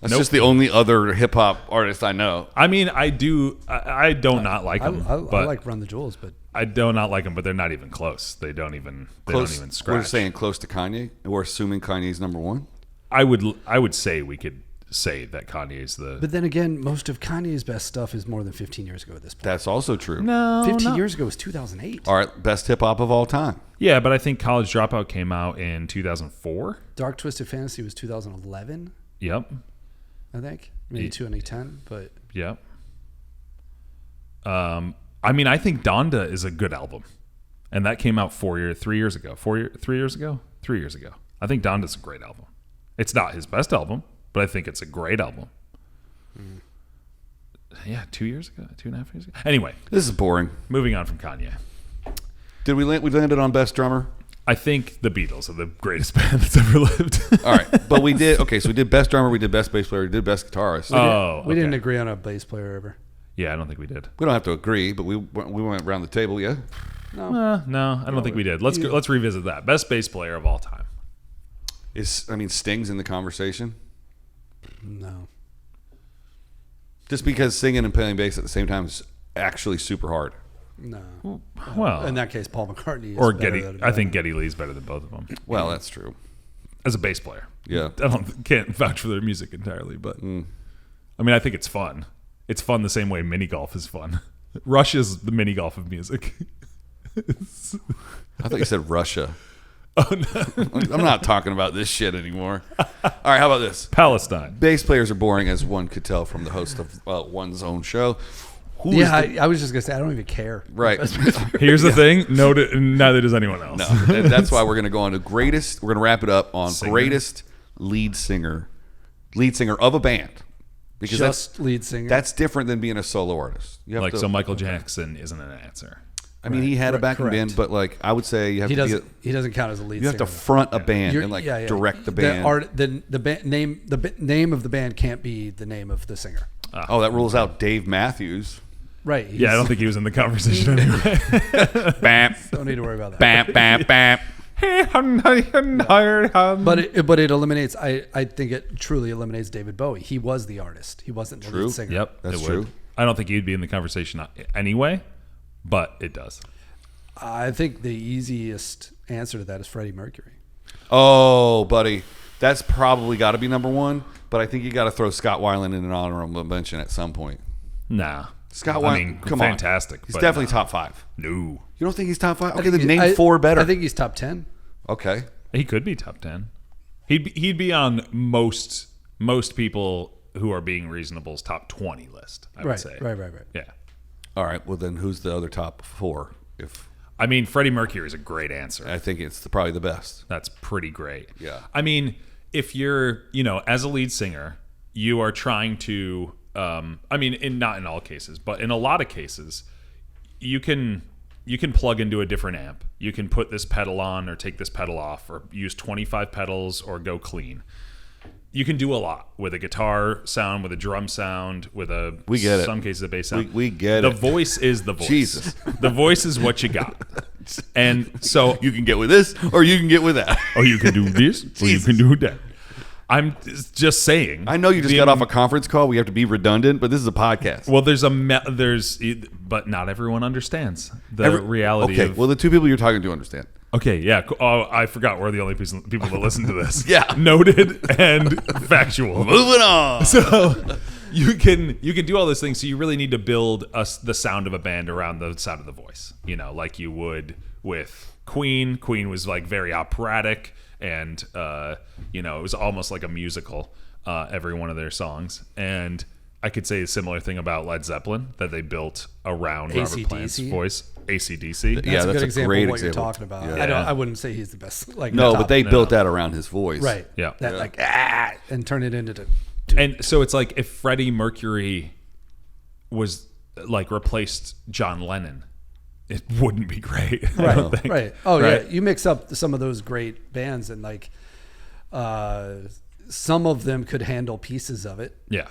Nope. just the only other hip hop artist I know. I mean, I do not like them. I but like Run the Jewels, but I do not like them, but they're not even close. They don't even scratch. We're saying close to Kanye. We're assuming Kanye's number one. I would say we could say that Kanye's the. But then again, most of Kanye's best stuff is more than 15 years ago at this point. That's also true. No, 15 years ago was 2008. All right, best hip hop of all time. Yeah, but I think College Dropout came out in 2004. Dark Twisted Fantasy was 2011, Yep. I think. Maybe 2010, but Yep. I mean, I think Donda is a good album, and that came out 3 years ago. 3 years ago. I think Donda's a great album. It's not his best album, but I think it's a great album. Yeah, 2 years ago, 2.5 years ago. Anyway, This is boring. moving on from Kanye. Did we landed on best drummer? I think the Beatles are the greatest band that's ever lived. All right, but we did so we did best drummer, we did best bass player, we did best guitarist. we didn't okay. agree on a bass player ever. Yeah, I don't think we did. We don't have to agree, but we went around the table. Yeah, No, I don't think we did. Let's revisit that. Best bass player of all time. Sting's in the conversation? No. Just because singing and playing bass at the same time is actually super hard. No. Well, In that case, Paul McCartney is or better Geddy. than I think Geddy Lee's better than both of them Well, that's true. as a bass player. Yeah. Can't vouch for their music entirely, but I think it's fun. It's fun the same way mini golf is fun. Rush is the mini golf of music. I thought you said Russia. Oh, no. I'm not talking about this shit anymore. All right, how about this? Palestine. Bass players are boring, as one could tell from the host of one's own show. I was just going to say, I don't even care. Right. Here's the thing. Neither does anyone else. No, and that's why we're going to go on to greatest. We're going to wrap it up on Singer. greatest lead singer of a band. Because Just lead singer. That's different than being a solo artist. You have to, So Michael Jackson isn't an answer. I mean, he had a backing correct. band, but like I would say you have he to doesn't. He doesn't count as a lead you singer. have to front a band You're- and direct the band. The name of the band can't be the name of the singer. Oh, that rules out Dave Matthews. Right. Yeah, I don't think he was in the conversation anyway. Bam, Don't need to worry about that. bam, bam, bam. But it eliminates. I think it truly eliminates David Bowie. He was the artist. He wasn't the True. lead singer. Yep, That's it true. would. I don't think he'd be in the conversation anyway, but it does. I think the easiest answer to that is Freddie Mercury. Oh, buddy, that's probably got to be number one. But I think you got to throw Scott Weiland in an honorable mention at some point. Nah. Scott Weiland, I mean, come fantastic. on, he's but definitely nah. top 5. No. You don't think he's top 5? I Okay, think then he- name 4 better. I think he's top 10. Okay. He could be top 10. He'd be on most people who are being reasonable's top 20 list, I would say. Right. Yeah. All right. Well, then who's the other top 4? I mean, Freddie Mercury is a great answer. I think it's probably the best. That's pretty great. Yeah. I mean, if you're, as a lead singer, you are trying to, not in all cases, but in a lot of cases, you can plug into a different amp. You can put this pedal on or take this pedal off or use 25 pedals or go clean. You can do a lot with a guitar sound, with a drum sound, with We get it. some cases a bass sound. We get the it. The voice is the voice. Jesus. The voice is what you got. And so You can get with this or you can get with that. or you can do this or you can do that. I'm just saying. I know you just got off a conference call. We have to be redundant, but this is a podcast. Well, but not everyone understands the reality Okay, of. well, the 2 people you're talking to understand. Okay, yeah. Oh, I forgot we're the only people that listen to this. Yeah. Noted and factual. Moving on. So you can do all those things. So you really need to build the sound of a band around the sound of the voice. Like you would with Queen. Queen was like very operatic, and it was almost like a musical. Every one of their songs, and I could say a similar thing about Led Zeppelin that they built around Robert AC/DC. Plant's voice. AC/DC. That's Yeah, a that's good a example great of what you're example. talking about. Yeah. I wouldn't say he's the best. Like No, top. but they built that around his voice. right. Yeah. That and turn it into. And so it's like if Freddie Mercury was like replaced John Lennon, it wouldn't be great. I don't think. Right. Oh Right? yeah. You mix up some of those great bands and some of them could handle pieces of it. Yeah.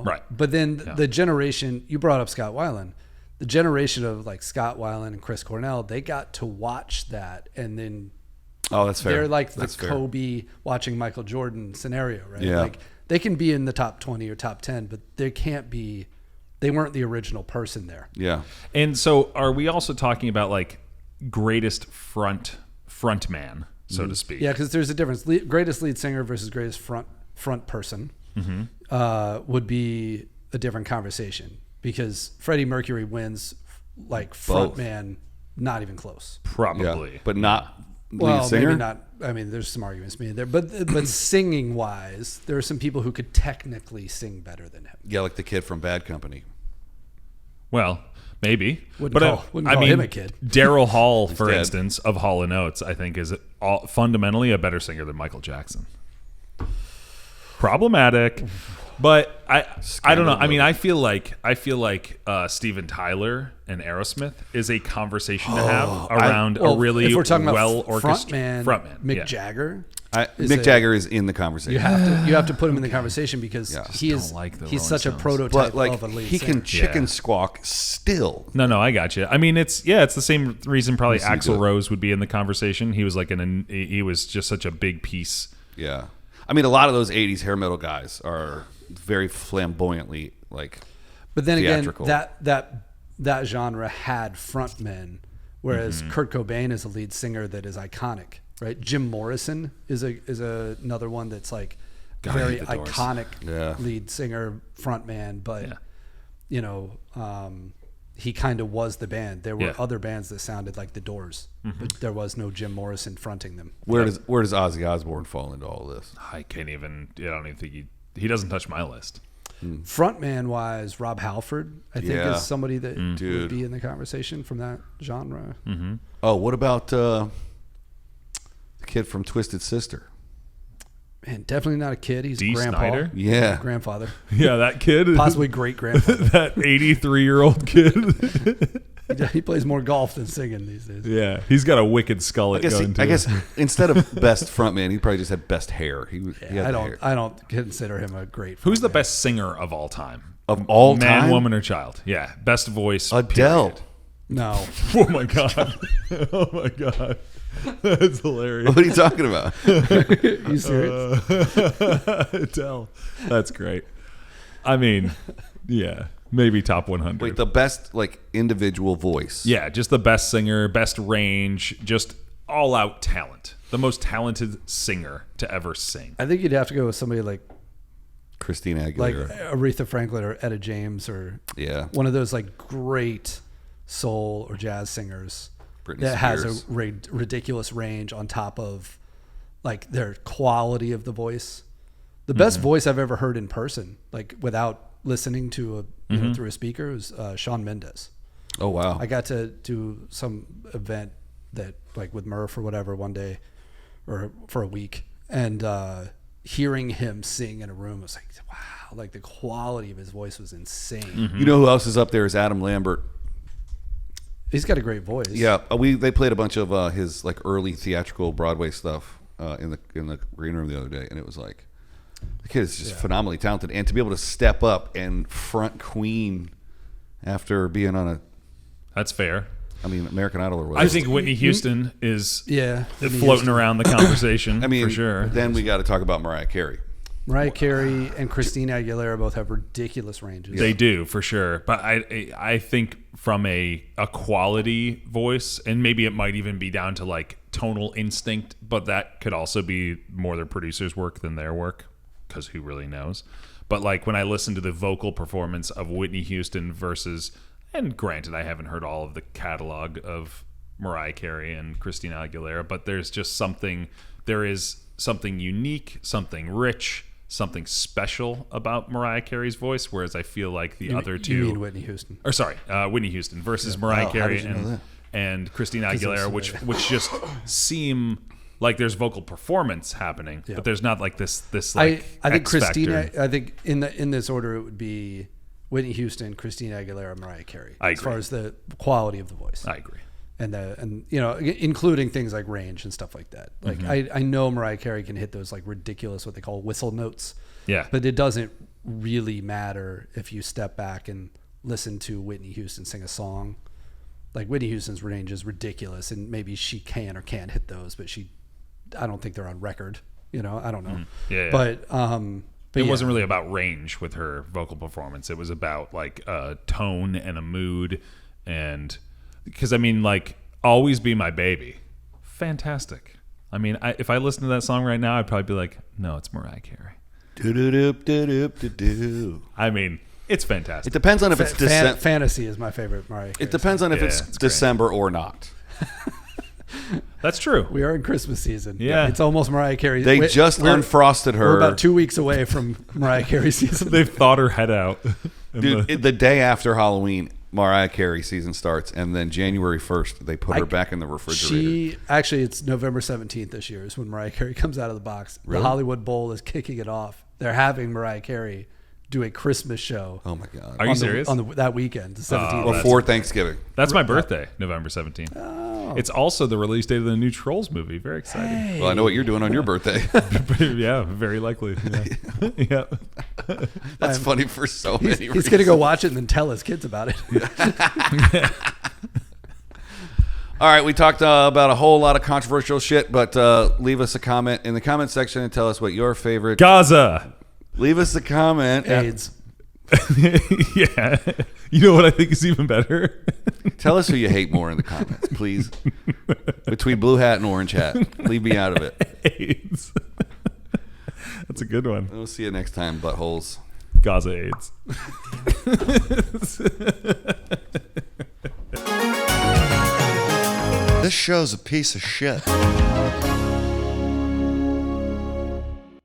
Right. But then the generation you brought up Scott Weiland, the generation of like Scott Weiland and Chris Cornell, they got to watch that and then Oh, that's fair. they're like the That's fair. Kobe watching Michael Jordan scenario, right? Yeah. Like they can be in the top 20 or top 10, but they weren't the original person there. Yeah. And so are we also talking about like greatest front man, so to speak? Yeah, because there's a difference. Greatest lead singer versus greatest front person would be a different conversation because Freddie Mercury wins like front Both. man, not even close. Probably. Yeah. But not lead Well, singer? maybe not. I mean, there's some arguments made there, but singing wise, there are some people who could technically sing better than him. Yeah, like the kid from Bad Company. Well, maybe. Wouldn't call him a kid. Daryl Hall, for dead. instance, of Hall & Oates, I think is fundamentally a better singer than Michael Jackson. Problematic. But I don't know. I mean, I feel like Steven Tyler and Aerosmith is a conversation to have around a really if we're talking well about orchestrated frontman Mick Jagger. Mick Jagger is in the conversation. You have to put him in the conversation because he's such a prototype But like of a lead he singer. can chicken squawk still. No, I got you. I mean, it's the same reason probably Axl Rose would be in the conversation. He was like he was just such a big piece. Yeah, I mean, a lot of those '80s hair metal guys are very flamboyantly like. But then theatrical. again, that genre had frontmen, whereas Kurt Cobain is a lead singer that is iconic, right? Jim Morrison is another one that's like very iconic lead singer, frontman, but he kind of was the band. There were other bands that sounded like the Doors, but there was no Jim Morrison fronting them. Where does Ozzy Osbourne fall into all this? I don't even think he doesn't touch my list. Frontman wise, Rob Halford, I think, is somebody that would be in the conversation from that genre. Oh, what about the kid from Twisted Sister? Man, definitely not a kid. He's Dee grandpa. Snider? Yeah. Grandfather. Yeah, that kid. Possibly great grandfather. That 83-year-old kid. He plays more golf than singing these days. Yeah, he's got a wicked skullet going too. I guess instead of best frontman, he probably just had best hair. I don't consider him a great frontman. Who's the best singer of all time? Of all time? Man, woman, or child? Yeah, best voice. Adele. Period. No. Oh my god. Oh my god. That's hilarious. What are you talking about? You serious? Adele. That's great. I mean, yeah, maybe top 100. Wait, the best like individual voice. Yeah, just the best singer, best range, just all out talent. The most talented singer to ever sing. I think you'd have to go with somebody like Christina Aguilera. like Aretha Franklin or Etta James or one of those like great soul or jazz singers Britney that Spears. has a ridiculous range on top of like their quality of the voice. The best voice I've ever heard in person, like without listening to through a speaker, was Shawn Mendes. Oh wow! I got to do some event that like with Murph or whatever one day, or for a week, and hearing him sing in a room was like, wow! Like the quality of his voice was insane. You know who else is up there is Adam Lambert. He's got a great voice. Yeah, they played a bunch of his like early theatrical Broadway stuff in the green room the other day, and it was like the kid is just phenomenally talented, and to be able to step up and front Queen after being on That's fair. American Idol or whatever. I think Whitney Houston is Whitney floating around the conversation. For sure. Then we got to talk about Mariah Carey. Mariah Carey and Christina Aguilera both have ridiculous ranges. They do, for sure. But I think from a quality voice, and maybe it might even be down to like tonal instinct, but that could also be more their producer's work than their work, because who really knows? But like when I listen to the vocal performance of Whitney Houston versus, and granted I haven't heard all of the catalog of Mariah Carey and Christina Aguilera, but there is something unique, something rich, something special about Mariah Carey's voice, whereas I feel like the other two... You mean Whitney Houston. Or sorry, Whitney Houston versus Mariah Carey and Christina Aguilera, which just seem like there's vocal performance happening, but there's not like this like I think X Christina... factor. I think in this order it would be Whitney Houston, Christina Aguilera, Mariah Carey. I agree. As far as the quality of the voice. I agree. And including things like range and stuff like that. Like I know Mariah Carey can hit those like ridiculous what they call whistle notes. Yeah. But it doesn't really matter if you step back and listen to Whitney Houston sing a song. Like Whitney Houston's range is ridiculous, and maybe she can or can't hit those, but I don't think they're on record. I don't know. Yeah. But it wasn't really about range with her vocal performance. It was about like a tone and a mood, and because like Always Be My Baby, fantastic. If I listen to that song right now, I'd probably be like, no, it's Mariah Carey. It's fantastic. It depends on if it's December. Fantasy is my favorite Mariah Carey. It depends on if it's December or not. That's true. We are in Christmas season. Yeah. It's almost Mariah Carey. They just unfrosted her. We're about 2 weeks away from Mariah Carey season. They've thought her head out. Dude, the day after Halloween, Mariah Carey season starts, and then January 1st, they put her back in the refrigerator. It's November 17th this year is when Mariah Carey comes out of the box. Really? The Hollywood Bowl is kicking it off. They're having Mariah Carey do a Christmas show. Oh my God. Are you serious? On that weekend, the 17th. Before Thanksgiving. That's my birthday, November 17th. Oh, It's also the release date of the new Trolls movie. Very exciting. Well, I know what you're doing on your birthday. Yeah, very likely. Yeah. That's funny for so many reasons. He's going to go watch it and then tell his kids about it. All right, we talked about a whole lot of controversial shit, but leave us a comment in the comment section and tell us what your favorite... Gaza. Leave us a comment. AIDS. Yeah. You know what I think is even better? Tell us who you hate more in the comments, please. Between Blue Hat and Orange Hat. Leave me out of it. AIDS. That's a good one. We'll see you next time, buttholes. Gaza AIDS. This show's a piece of shit.